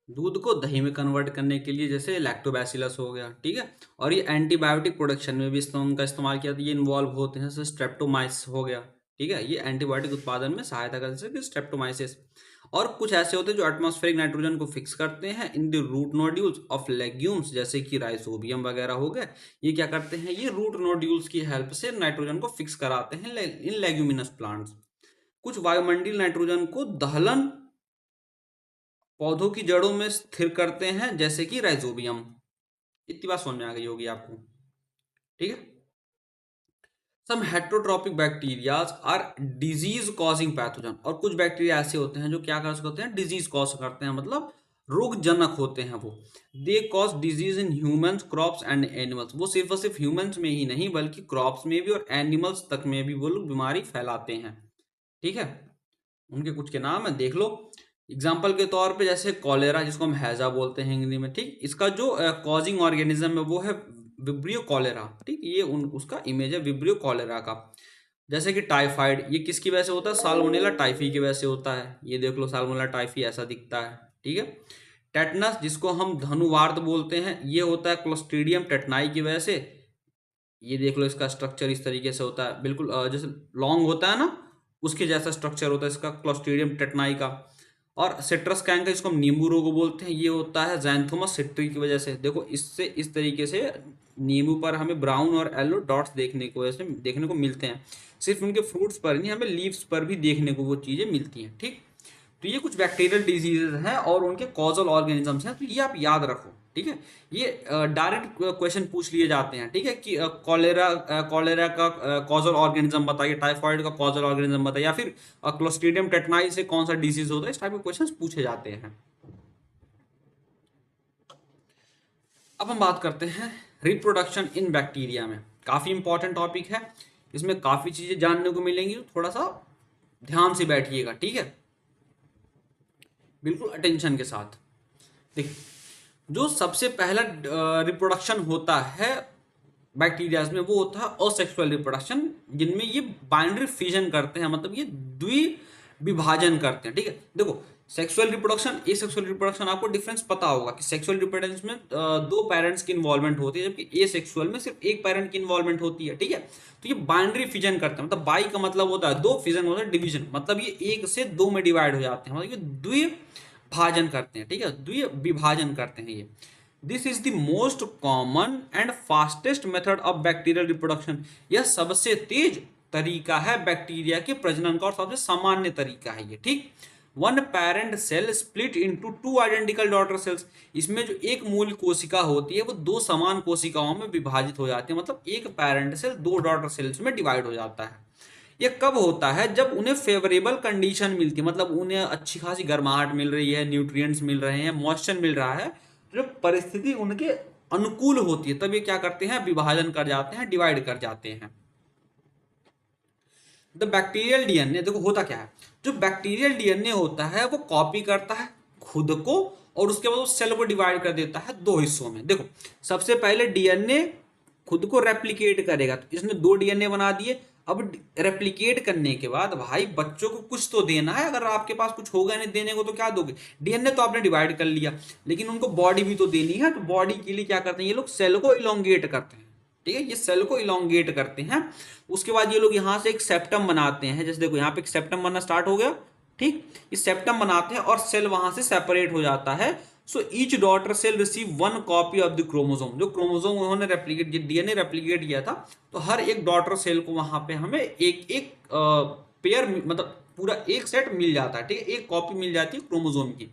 दूध को दही में कन्वर्ट करने के लिए, जैसे लैक्टोबैसिलस हो गया, ठीक है। और ये एंटीबायोटिक प्रोडक्शन में भी उनका इस्तेमाल किया, ये इन्वॉल्व होते हैं, जैसे स्ट्रेप्टोमाइसिस हो गया, ठीक है। ये एंटीबायोटिक उत्पादन में सहायता करते हैं, स्ट्रेप्टोमाइसिस। और कुछ ऐसे होते हैं जो एटमॉस्फेरिक नाइट्रोजन को फिक्स करते हैं in the root nodules of legumes, जैसे कि राइसोबियम वगैरह हो गए। ये क्या करते हैं, ये रूट नोड्यूल्स की हेल्प से नाइट्रोजन को फिक्स कराते हैं इन लेग्यूमिनस प्लांट्स। कुछ वायुमंडलीय नाइट्रोजन को दहलन पौधों की जड़ों में स्थिर करते हैं, जैसे कि राइजोबियम। इतनी बात समझ में आ गई होगी आपको, ठीक है। Some heterotrophic bacterias are disease causing pathogen, और कुछ बैक्टीरिया ऐसे होते हैं जो क्या कर सकते हैं, डिजीज कॉज करते हैं, मतलब रोगजनक होते हैं वो। They cause disease in humans, crops and animals, वो सिर्फ और सिर्फ ह्यूमंस में ही नहीं बल्कि क्रॉप्स में भी और एनिमल्स तक में भी वो लोग बीमारी फैलाते हैं। ठीक है, उनके कुछ के नाम है देख लो। एग्जाम्पल के तौर पे जैसे कॉलेरा, जिसको हम हैजा बोलते हैं हिंदी में, ठीक, इसका जो कॉजिंग ऑर्गेनिज्म है वो है विब्रियो कॉलेरा। ठीक, ये उसका इमेज है विब्रियो कॉलेरा का। जैसे कि टाइफाइड, ये किसकी वजह से होता है, साल्मोनेला टाइफी की वजह से होता है। ये देख लो साल्मोनेला टाइफी ऐसा दिखता है। ठीक है, टेटनस, जिसको हम धनुवार्त बोलते हैं, ये होता है क्लोस्ट्रीडियम टेटनाई की वजह से। ये देख लो इसका स्ट्रक्चर इस तरीके से होता है, बिल्कुल जैसे लॉन्ग होता है ना, उसके जैसा स्ट्रक्चर होता है इसका, क्लोस्ट्रीडियम टेटनाई का। और सिट्रस कैंकर, जिसको हम नींबू रोग बोलते हैं, ये होता है जैंथोमस सिट्री की वजह से। देखो इससे इस तरीके से नींबू पर हमें ब्राउन और येलो डॉट्स देखने को मिलते हैं। सिर्फ उनके फ्रूट्स पर नहीं, हमें लीव्स पर भी देखने को वो चीज़ें मिलती हैं। ठीक, तो ये कुछ बैक्टीरियल डिजीजेज हैं और उनके कॉजल ऑर्गेनिजम्स हैं, तो ये आप याद रखो। ठीक है, ये डायरेक्ट क्वेश्चन पूछ लिए जाते हैं। ठीक है, कि कॉलेरा का कॉजल ऑर्गेनिज्म बताइए, टाइफाइड का कॉजल ऑर्गेनिज्म बताइए, या फिर क्लोस्ट्रीडियम टेटनाई से कौन सा डिजीज होता है, इस टाइप के क्वेश्चन पूछे जाते हैं। अब हम बात करते हैं रिप्रोडक्शन इन बैक्टीरिया में। काफी इंपॉर्टेंट टॉपिक है, इसमें काफी चीजें जानने को मिलेंगी, तो थोड़ा सा ध्यान से बैठिएगा। ठीक है, बिल्कुल अटेंशन के साथ। देखिए, जो सबसे पहला रिप्रोडक्शन होता है बैक्टीरियाज में, वो होता है असेक्सुअल रिप्रोडक्शन, जिनमें ये बाइनरी फिजन करते हैं, मतलब ये द्विविभाजन करते हैं। ठीक है, देखो सेक्सुअल रिप्रोडक्शन, एसेक्सुअल रिप्रोडक्शन, आपको डिफरेंस पता होगा कि सेक्सुअल रिप्रोडक्शन में दो पेरेंट्स की इन्वॉल्वमेंट होती है, जबकि एसेक्सुअल में सिर्फ एक पेरेंट की इन्वॉल्वमेंट होती है। ठीक है, तो ये बाइनरी फिजन करते हैं, मतलब बाई का मतलब होता है दो, फिजन होता है डिवीजन, मतलब ये एक से दो में डिवाइड हो जाते हैं, मतलब ये द्विभाजन करते हैं। ठीक है, द्विविभाजन करते हैं ये। This is the most common and fastest method of bacterial reproduction, यह सबसे तेज तरीका है बैक्टीरिया के प्रजनन का और सबसे सामान्य तरीका है ये। ठीक, one parent cell split into two identical daughter cells, इसमें जो एक मूल कोशिका होती है वो दो समान कोशिकाओं में विभाजित हो जाती है, मतलब एक पेरेंट सेल दो डॉटर सेल्स में डिवाइड हो जाता है। ये कब होता है, जब उन्हें फेवरेबल कंडीशन मिलती है, मतलब उन्हें अच्छी खासी गर्माहट मिल रही है, न्यूट्रिएंट्स मिल रहे हैं, मॉइस्चर मिल रहा है, जो परिस्थिति उनके अनुकूल होती है, तब ये क्या करते हैं, विभाजन कर जाते हैं, डिवाइड कर जाते हैं। द बैक्टीरियल डीएनए, देखो होता क्या है, जो बैक्टीरियल डीएनए होता है वो कॉपी करता है खुद को, और उसके बाद वो सेल को डिवाइड कर देता है दो हिस्सों में। देखो सबसे पहले डीएनए खुद को रेप्लिकेट करेगा, तो इसने दो डीएनए बना दिए। अब रेप्लिकेट करने के बाद भाई बच्चों को कुछ तो देना है, अगर आपके पास कुछ होगा नहीं देने को तो क्या दोगे। डीएनए तो आपने डिवाइड कर लिया, लेकिन उनको बॉडी भी तो देनी है, तो बॉडी के लिए क्या करते हैं ये लोग, सेल को इलोंगेट करते हैं। ठीक है, ये सेल को इलोंगेट करते हैं। उसके बाद ये लोग यहाँ से एक सेप्टम बनाते हैं, जैसे देखो यहाँ पे एक सेप्टम बनना स्टार्ट हो गया। ठीक, इस सेप्टम बनाते हैं और सेल वहां से सेपरेट हो जाता है। So each daughter cell receive one copy of the chromosome, जो क्रोमोसोम उन्होंने रेप्लिकेट, डीएनए रेप्लिकेट किया था, तो हर एक डॉटर सेल को वहां पे हमें एक एक पेयर, मतलब पूरा एक सेट मिल जाता है। ठीक है, एक कॉपी मिल जाती है क्रोमोसोम की।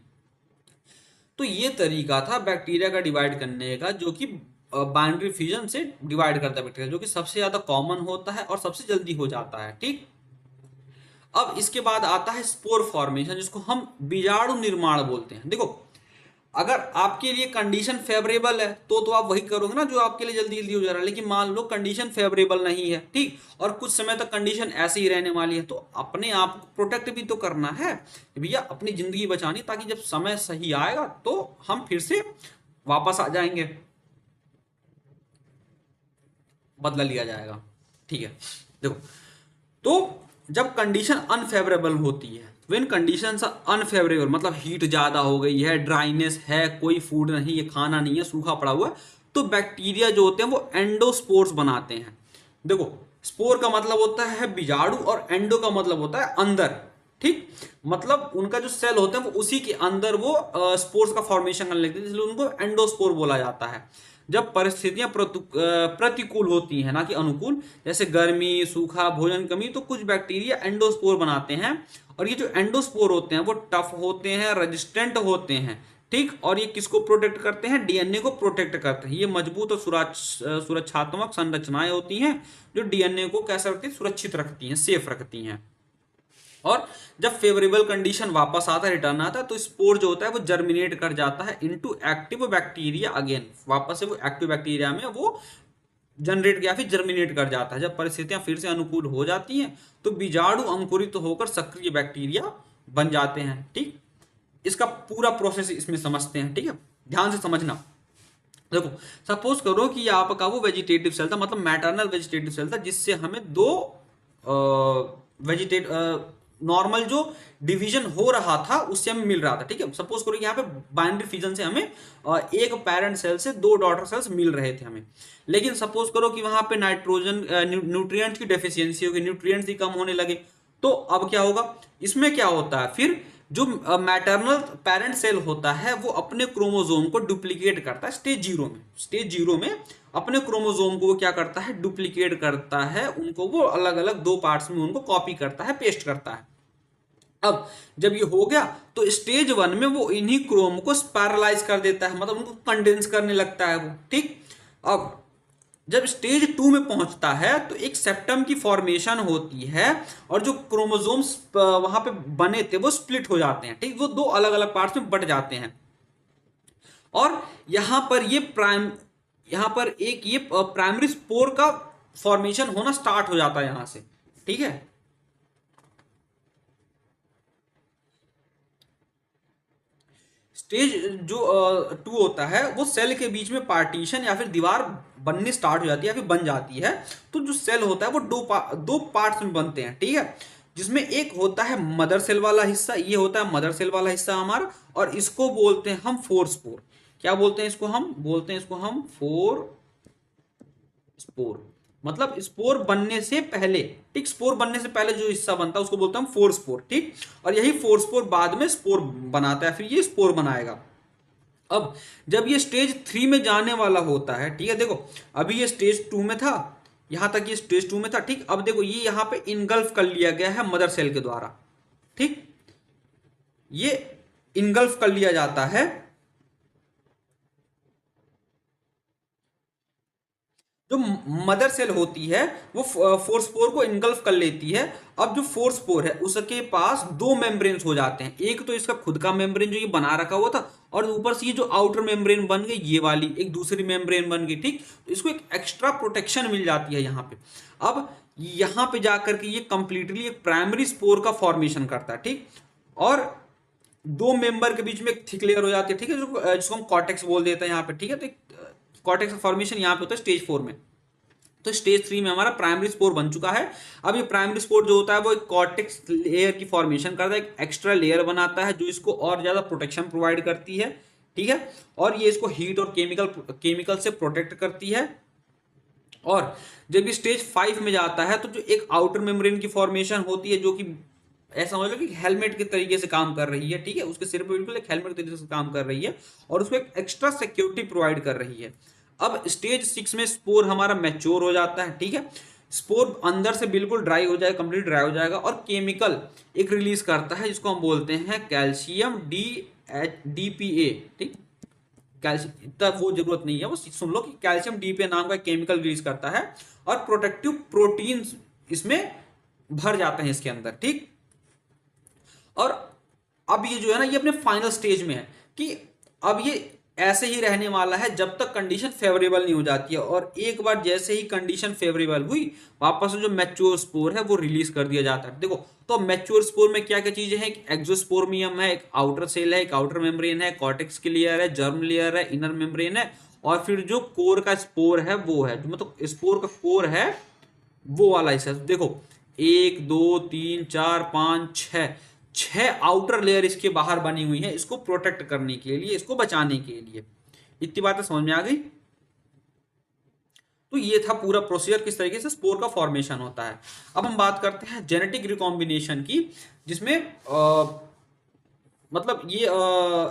तो ये तरीका था बैक्टीरिया का डिवाइड करने का, जो कि बाइनरी फिजन से डिवाइड करता है बैक्टीरिया, जो कि सबसे ज्यादा कॉमन होता है और सबसे जल्दी हो जाता है। ठीक, अब इसके बाद आता है स्पोर फॉर्मेशन, जिसको हम बीजाणु निर्माण बोलते हैं। देखो अगर आपके लिए कंडीशन फेवरेबल है तो आप वही करोगे ना जो आपके लिए जल्दी जल्दी हो जा रहा है, लेकिन मान लो कंडीशन फेवरेबल नहीं है, ठीक, और कुछ समय तक कंडीशन ऐसे ही रहने वाली है, तो अपने आप को प्रोटेक्ट भी तो करना है भैया, अपनी जिंदगी बचानी, ताकि जब समय सही आएगा तो हम फिर से वापस आ जाएंगे, बदला लिया जाएगा। ठीक है, देखो तो जब कंडीशन अनफेवरेबल होती है, व्हेन कंडीशंस आर अनफेवरेबल, मतलब हीट ज्यादा हो गई है, ड्राइनेस है, कोई फूड नहीं है, खाना नहीं है, सूखा पड़ा हुआ है, तो बैक्टीरिया जो होते हैं वो एंडोस्पोर्स बनाते हैं। देखो स्पोर का मतलब होता है बीजाणु और एंडो का मतलब होता है अंदर। ठीक, मतलब उनका जो सेल होते हैं वो उसी के अंदर वो स्पोर्स का फॉर्मेशन करने लगते हैं, इसलिए उनको एंडोस्पोर बोला जाता है। जब परिस्थितियां प्रतिकूल होती हैं ना कि अनुकूल, जैसे गर्मी, सूखा, भोजन कमी, तो कुछ बैक्टीरिया एंडोस्पोर बनाते हैं, और ये जो एंडोस्पोर होते हैं वो टफ होते हैं, रेजिस्टेंट होते हैं। ठीक। और ये किसको प्रोटेक्ट करते हैं? डीएनए को प्रोटेक्ट करते हैं। ये मजबूत और सुरक्षात्मक संरचनाएं होती हैं जो डीएनए को कैसा रखती है? सुरक्षित रखती हैं, सेफ रखती हैं। और जब फेवरेबल कंडीशन वापस आता है, रिटर्न आता है, तो स्पोर जो होता है वो जर्मिनेट कर जाता है इनटू एक्टिव बैक्टीरिया अगेन। वापस से वो एक्टिव बैक्टीरिया में वो जनरेट या फिर जर्मिनेट कर जाता है। जब परिस्थितियां फिर से अनुकूल हो जाती हैं तो बीजाणु अंकुरित होकर सक्रिय बैक्टीरिया बन जाते हैं। ठीक, इसका पूरा प्रोसेस इसमें समझते हैं। ठीक है, ध्यान से समझना। देखो, सपोज करो कि आपका वो वेजिटेटिव सेल था, मतलब मैटरनल वेजिटेटिव सेल था, जिससे हमें दो नॉर्मल जो डिवीजन हो रहा था उससे हमें मिल रहा था। ठीक है, सपोज करो कि यहाँ पे बाइनरी फिजन से हमें एक पेरेंट सेल से दो डॉटर सेल्स मिल रहे थे हमें। लेकिन सपोज करो कि वहां पे नाइट्रोजन न्यूट्रिएंट्स की डेफिशिएंसी होगी, न्यूट्रिएंट्स ही कम होने लगे, तो अब क्या होगा? इसमें क्या होता है, फिर जो मैटरनल पेरेंट सेल होता है वो अपने क्रोमोसोम को डुप्लीकेट करता है स्टेज जीरो में अपने क्रोमोसोम को वो क्या करता है? डुप्लीकेट करता है, उनको वो अलग अलग दो पार्ट्स में उनको कॉपी करता है, पेस्ट करता है। अब जब ये हो गया तो स्टेज 1 में वो इन्हीं क्रोम को पैरालाइज कर देता है, मतलब उनको कंडेंस करने लगता है वो। ठीक, अब जब स्टेज 2 में पहुंचता है तो एक सेप्टम की फॉर्मेशन होती है और जो क्रोमोसोम्स वहां पे बने थे वो स्प्लिट हो जाते हैं। ठीक, वो दो अलग अलग पार्ट्स में बट जाते हैं और यहां पर एक ये प्राइमरी स्पोर का फॉर्मेशन होना स्टार्ट हो जाता है यहां से। ठीक है, स्टेज जो 2 होता है वो सेल के बीच में पार्टीशन या फिर दीवार बननी स्टार्ट हो जाती है या फिर बन जाती है। तो जो सेल होता है वो दो पार्ट्स में बनते हैं। ठीक है, जिसमें एक होता है मदर सेल वाला हिस्सा, ये होता है मदर सेल वाला हिस्सा हमारा, और इसको बोलते हैं हम फोर स्पोर। क्या बोलते हैं इसको? हम बोलते हैं इसको हम फोर स्पोर, मतलब स्पोर बनने से पहले। ठीक, स्पोर बनने से पहले जो हिस्सा बनता है उसको बोलते हैं हम फोर स्पोर। ठीक, और यही फोर स्पोर बाद में स्पोर बनाता है, फिर ये स्पोर बनाएगा। अब जब ये स्टेज 3 में जाने वाला होता है, ठीक है, देखो अभी ये स्टेज 2 में था, यहां तक ये स्टेज 2 में था। ठीक, अब देखो ये यहां पे इनगल्फ कर लिया गया है मदर सेल के द्वारा। ठीक, ये इनगल्फ कर लिया जाता है, जो मदर सेल होती है वो फोर स्पोर को इनगल्फ कर लेती है। अब जो फोर स्पोर है उसके पास दो मेम्ब्रेन्स हो जाते हैं, एक तो इसका खुद का मेम्ब्रेन जो ये बना रखा हुआ था, और ऊपर से ये जो आउटर मेम्ब्रेन बन गई ये वाली एक दूसरी मेम्ब्रेन बन गई। ठीक, तो इसको एक एक्स्ट्रा प्रोटेक्शन मिल जाती है यहाँ पे। अब यहाँ पे जाकर के ये कंप्लीटली एक प्राइमरी स्पोर का फॉर्मेशन करता है। ठीक, और दो मेंबर के बीच में एक थिक लेयर हो जाती है। ठीक है, जिसको हम कॉर्टेक्स बोल देते हैं यहाँ पे। ठीक है, तो कॉर्टेक्स का फॉर्मेशन यहाँ पे होता है स्टेज 4 में। तो स्टेज 3 में हमारा प्राइमरी स्पोर बन चुका है। अब ये प्राइमरी स्पोर जो होता है वो एक कॉर्टेक्स लेयर की फॉर्मेशन करता है, एक एक्स्ट्रा लेयर बनाता है जो इसको और ज्यादा प्रोटेक्शन प्रोवाइड करती है। ठीक है, और ये इसको हीट और केमिकल से प्रोटेक्ट करती है। और जब ये स्टेज 5 में जाता है तो जो एक आउटर मेम्ब्रेन की फॉर्मेशन होती है, जो कि ऐसा समझ लो कि हेलमेट के तरीके से काम कर रही है। ठीक है, उसके सिर पे बिल्कुल एक हेलमेट के तरीके से काम कर रही है और उसको एक एक्स्ट्रा सिक्योरिटी प्रोवाइड कर रही है। अब स्टेज 6 में स्पोर हमारा मैच्योर हो जाता है। ठीक है, स्पोर अंदर से बिल्कुल ड्राई हो जाएगा, कंप्लीट ड्राई हो जाएगा, और केमिकल एक रिलीज करता है जिसको हम बोलते हैं कैल्शियम DPA। ठीक, कैल्शियम इतना वो जरूरत नहीं है, वो सुन लो कि कैल्शियम DPA नाम का केमिकल रिलीज करता है और प्रोटेक्टिव प्रोटीन्स इसमें भर जाते हैं इसके अंदर। ठीक, और अब ये जो है ना ये अपने फाइनल स्टेज में है कि अब ये ऐसे ही रहने वाला है जब तक कंडीशन फेवरेबल नहीं हो जाती है, और एक बार जैसे ही कंडीशन फेवरेबल हुई वापस से जो मैच्योर स्पोर है वो रिलीज कर दिया जाता है। देखो, तो मैच्योर स्पोर में क्या क्या चीजें हैं? एक एक्सोस्पोर्मियम है, एक आउटर सेल है, एक आउटर मेम्ब्रेन है, कॉर्टेक्स की लेयर है, जर्म लेयर है, इनर मेम्ब्रेन है, और फिर जो कोर का स्पोर है वो है, जो मतलब स्पोर का कोर है वो वाला हिस्सा। देखो 1 2 3 4 5 6 आउटर लेयर इसके बाहर बनी हुई है, इसको प्रोटेक्ट करने के लिए, इसको बचाने के लिए। इतनी बातें समझ में आ गई? तो ये था पूरा प्रोसीजर किस तरीके से स्पोर का फॉर्मेशन होता है। अब हम बात करते हैं जेनेटिक रिकॉम्बिनेशन की, जिसमें मतलब ये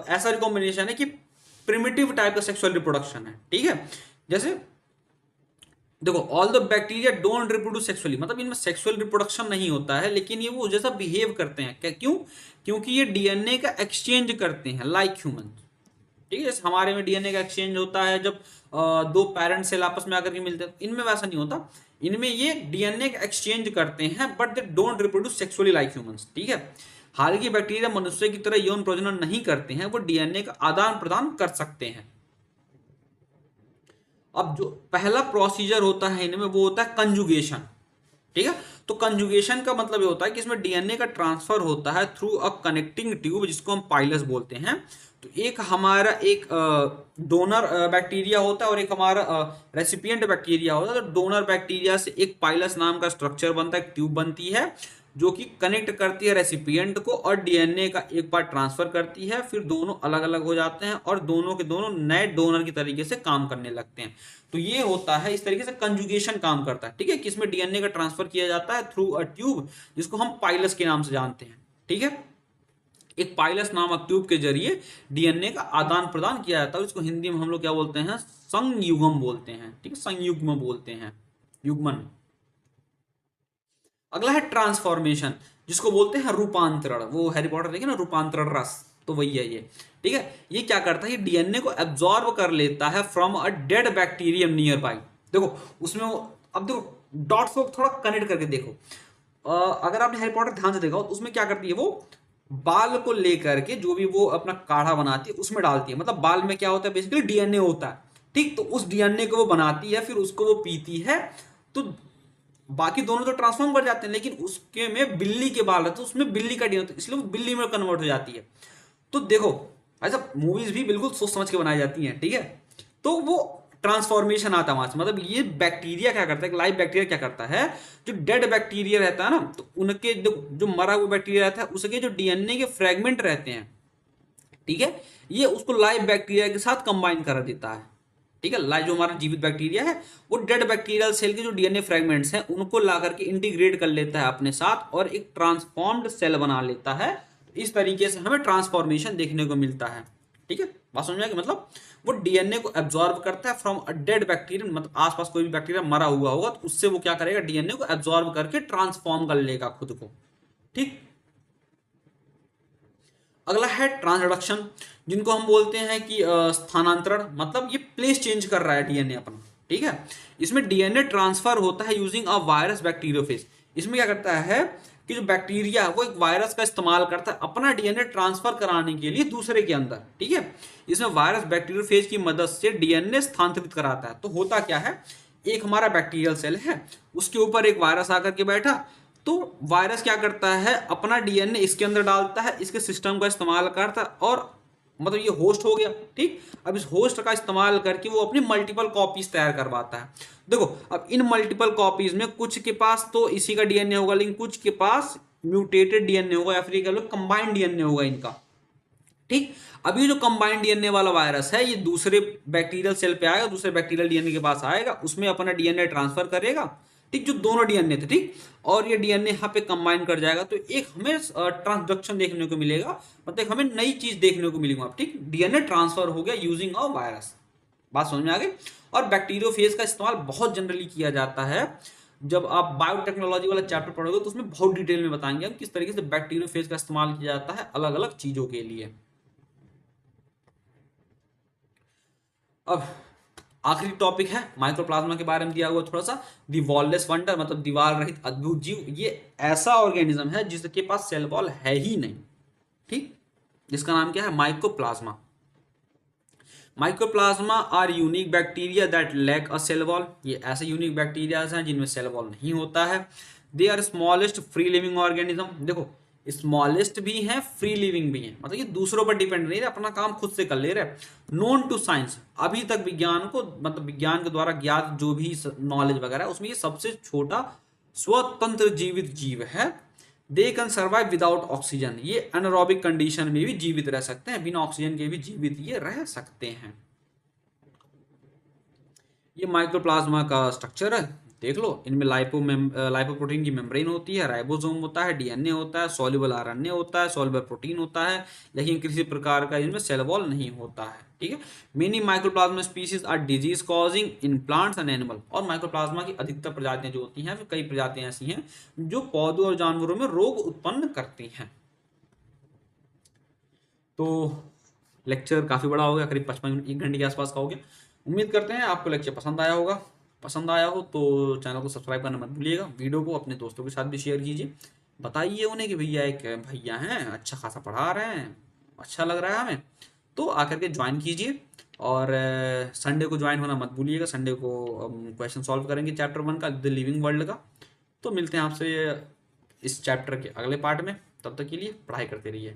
ऐसा रिकॉम्बिनेशन है कि प्रिमिटिव टाइप का सेक्सुअल रिप्रोडक्शन है। ठीक है, जैसे देखो all the bacteria don't reproduce sexually, मतलब इनमें सेक्सुअल रिप्रोडक्शन नहीं होता है, लेकिन ये वो जैसा बिहेव करते हैं। क्यों? क्योंकि ये डीएनए का एक्सचेंज करते हैं लाइक ह्यूमन। ठीक है, जैसे हमारे में डीएनए का एक्सचेंज होता है जब दो पेरेंट सेल आपस में आकर के मिलते हैं, इनमें वैसा नहीं होता। इनमें ये डीएनए का एक्सचेंज करते हैं but they don't reproduce sexually like humans. ठीक है, हालांकि बैक्टीरिया मनुष्य की तरह यौन प्रजनन नहीं करते हैं, वो डीएनए का आदान प्रदान कर सकते हैं। अब जो पहला प्रोसीजर होता है इनमें वो होता है कंजुगेशन। ठीक है, तो कंजुगेशन का मतलब ये होता है कि इसमें डीएनए का ट्रांसफर होता है थ्रू अ कनेक्टिंग ट्यूब, जिसको हम पाइलस बोलते हैं। तो एक हमारा एक डोनर बैक्टीरिया होता है और एक हमारा रेसिपिएंट बैक्टीरिया होता है। तो डोनर बैक्टीरिया से एक पाइलस नाम का स्ट्रक्चर बनता है, एक ट्यूब बनती है जो कि कनेक्ट करती है रेसिपिएंट को और डीएनए का एक पार्ट ट्रांसफर करती है। फिर दोनों अलग अलग हो जाते हैं और दोनों के दोनों नए डोनर की तरीके से काम करने लगते हैं। तो ये होता है, इस तरीके से कंजुगेशन काम करता है। ठीक है, किसमें डीएनए का ट्रांसफर किया जाता है थ्रू अ ट्यूब, जिसको हम पाइलस के नाम से जानते हैं। ठीक है, एक पाइलस नामक ट्यूब के जरिए डीएनए का आदान प्रदान किया जाता है और इसको हिंदी में हम लोग क्या बोलते हैं, संयुग्म बोलते हैं। ठीक है, संयुग्म बोलते हैं, युग्मन। अगला है ट्रांसफॉर्मेशन, जिसको बोलते हैं रूपांतरण। वो हैरी पॉटर देखे ना, रूपांतरण रस, तो वही है ये। ठीक है, ये क्या करता है, ये डीएनए को एब्जॉर्ब कर लेता है from a dead bacterium near by. देखो उसमें वो, अब देखो डॉट्स को थोड़ा कनेक्ट करके देखो। अगर आपने हैरी पॉटर ध्यान से देखा तो उसमें क्या करती है, वो बाल को लेकर के जो भी वो अपना काढ़ा बनाती है उसमें डालती है। मतलब बाल में क्या होता है, बेसिकली डीएनए होता है। ठीक, तो उस डीएनए को वो बनाती है, फिर उसको वो पीती है। तो बाकी दोनों तो ट्रांसफॉर्म कर जाते हैं, लेकिन उसके में बिल्ली के बाल रहते हैं, उसमें बिल्ली का डीएनए होता है, इसलिए वो बिल्ली में कन्वर्ट हो जाती है। तो देखो ऐसा मूवीज भी बिल्कुल सोच समझ के बनाई जाती हैं। ठीक है, तो वो ट्रांसफॉर्मेशन आता है वहां से। मतलब ये बैक्टीरिया क्या करता है, लाइव बैक्टीरिया क्या करता है, जो डेड बैक्टीरिया रहता है ना, तो उनके जो मरा हुआ बैक्टीरिया रहता है उसके जो डीएनए के फ्रेगमेंट रहते हैं, ठीक है, ये उसको लाइव बैक्टीरिया के साथ कंबाइन कर देता है। ठीक है, लाइव जो हमारा जीवित बैक्टीरिया है वो डेड बैक्टीरियल सेल के जो डीएनए फ्रेगमेंट्स हैं उनको ला करके इंटीग्रेट कर लेता है अपने साथ और एक ट्रांसफॉर्म्ड सेल बना लेता है। इस तरीके से हमें ट्रांसफॉर्मेशन देखने को मिलता है। ठीक है, बात समझ में आ गई? मतलब वो डीएनए को एब्जॉर्ब करता है फ्रॉम अ डेड बैक्टीरिया, मतलब आसपास कोई भी बैक्टीरिया मरा हुआ होगा तो उससे वो क्या करेगा, डीएनए को एब्जॉर्ब करके ट्रांसफॉर्म कर लेगा खुद को। ठीक, अगला है ट्रांसडक्शन, जिनको हम बोलते हैं कि स्थानांतरण। मतलब ये प्लेस चेंज कर रहा है डीएनए अपना। ठीक है, इसमें डीएनए ट्रांसफर होता है यूजिंग अ वायरस बैक्टीरियोफेज। इसमें क्या करता है कि जो बैक्टीरिया है वो एक वायरस का इस्तेमाल करता है अपना डीएनए ट्रांसफर कराने के लिए दूसरे के अंदर। ठीक है, इसमें वायरस बैक्टीरियोफेज की मदद से डीएनए स्थानांतरित कराता है। तो होता क्या है, एक हमारा बैक्टीरियल सेल है, उसके ऊपर एक वायरस आकर के बैठा, तो वायरस क्या करता है, अपना डीएनए इसके अंदर डालता है, इसके सिस्टम का इस्तेमाल करता है और मतलब ये होस्ट हो गया। ठीक, अब इस होस्ट का इस्तेमाल करके वो अपनी मल्टीपल कॉपीज तैयार करवाता है। देखो अब इन मल्टीपल कॉपीज में कुछ के पास तो इसी का डीएनए होगा, लेकिन कुछ के पास म्यूटेटेड डीएनए होगा या फिर कह लो कंबाइंड डीएनए होगा इनका। ठीक, अब ये जो कंबाइंड डीएनए वाला वायरस है ये दूसरे बैक्टीरियल सेल पे आएगा, दूसरे बैक्टीरियल डीएनए के पास आएगा, उसमें अपना डीएनए ट्रांसफर करेगा। ठीक, जो दोनों डीएनए थे, ठीक, और ये डीएनए यहाँ पे कंबाइन कर जाएगा, तो एक हमें ट्रांसडक्शन देखने को मिलेगा, मतलब हमें नई चीज देखने को मिलेगी। ठीक, डीएनए ट्रांसफर हो गया यूजिंग अ वायरस। बात समझ में आ गई? और बैक्टीरियोफेज का इस्तेमाल बहुत जनरली किया जाता है। जब आप बायोटेक्नोलॉजी वाला चैप्टर पढ़ोगे तो उसमें बहुत डिटेल में बताएंगे हम किस तरीके से बैक्टीरियोफेज का इस्तेमाल किया जाता है अलग अलग चीजों के लिए। अब आखिरी टॉपिक है माइक्रोप्लाज्मा के बारे में दिया हुआ थोड़ा सा। दी वॉललेस वंडर, मतलब दीवार रहित अद्भुत जीव। ये ऐसा ऑर्गेनिज्म है जिसके पास सेल वॉल है ही नहीं। ठीक, जिसका नाम क्या है, mycoplasma. Mycoplasma are unique bacteria that lack a cell wall. ये ऐसे यूनिक बैक्टीरियाज हैं जिनमें सेल वॉल नहीं होता है। They are smallest free living organism. देखो स्मॉलेस्ट भी हैं, फ्री लिविंग भी हैं, मतलब ये दूसरों पर डिपेंड नहीं रहे, अपना काम खुद से कर ले रहे। नोन टू साइंस, अभी तक विज्ञान को, मतलब विज्ञान के द्वारा ज्ञात जो भी नॉलेज वगैरह उसमें ये सबसे छोटा स्वतंत्र जीवित जीव है। They can survive without oxygen. ये एनारोबिक कंडीशन में भी जीवित रह सकते हैं, बिना ऑक्सीजन के भी जीवित ये रह सकते हैं। ये माइक्रोप्लाज्मा का स्ट्रक्चर है, देख लो। इनमें लाइपोप्रोटीन की मेम्ब्रेन होती है, राइबोसोम होता है, डीएनए होता है, सॉल्युबल आरएनए होता है, सॉल्युबल प्रोटीन होता है, लेकिन किसी प्रकार का इनमें सेल वॉल नहीं होता है। ठीक है, many mycoplasma species are disease causing in plants and animal. और माइक्रोप्लाज्मा की अधिकतर प्रजातियां जो होती हैं, कई प्रजातियां ऐसी हैं जो पौधों और जानवरों में रोग उत्पन्न करती हैं। तो लेक्चर काफ़ी बड़ा हो गया, करीब 55 मिनट 1 घंटे के आसपास का हो गया। उम्मीद करते हैं आपको लेक्चर पसंद आया होगा। पसंद आया हो तो चैनल को सब्सक्राइब करना मत भूलिएगा। वीडियो को अपने दोस्तों के साथ भी शेयर कीजिए। बताइए उन्हें कि भैया एक भैया हैं, अच्छा खासा पढ़ा रहे हैं, अच्छा लग रहा है हमें, तो आकर के ज्वाइन कीजिए। और संडे को ज्वाइन होना मत भूलिएगा। संडे को क्वेश्चन सॉल्व करेंगे चैप्टर 1 का, द लिविंग वर्ल्ड का। तो मिलते हैं आपसे इस चैप्टर के अगले पार्ट में। तब तक के लिए पढ़ाई करते रहिए।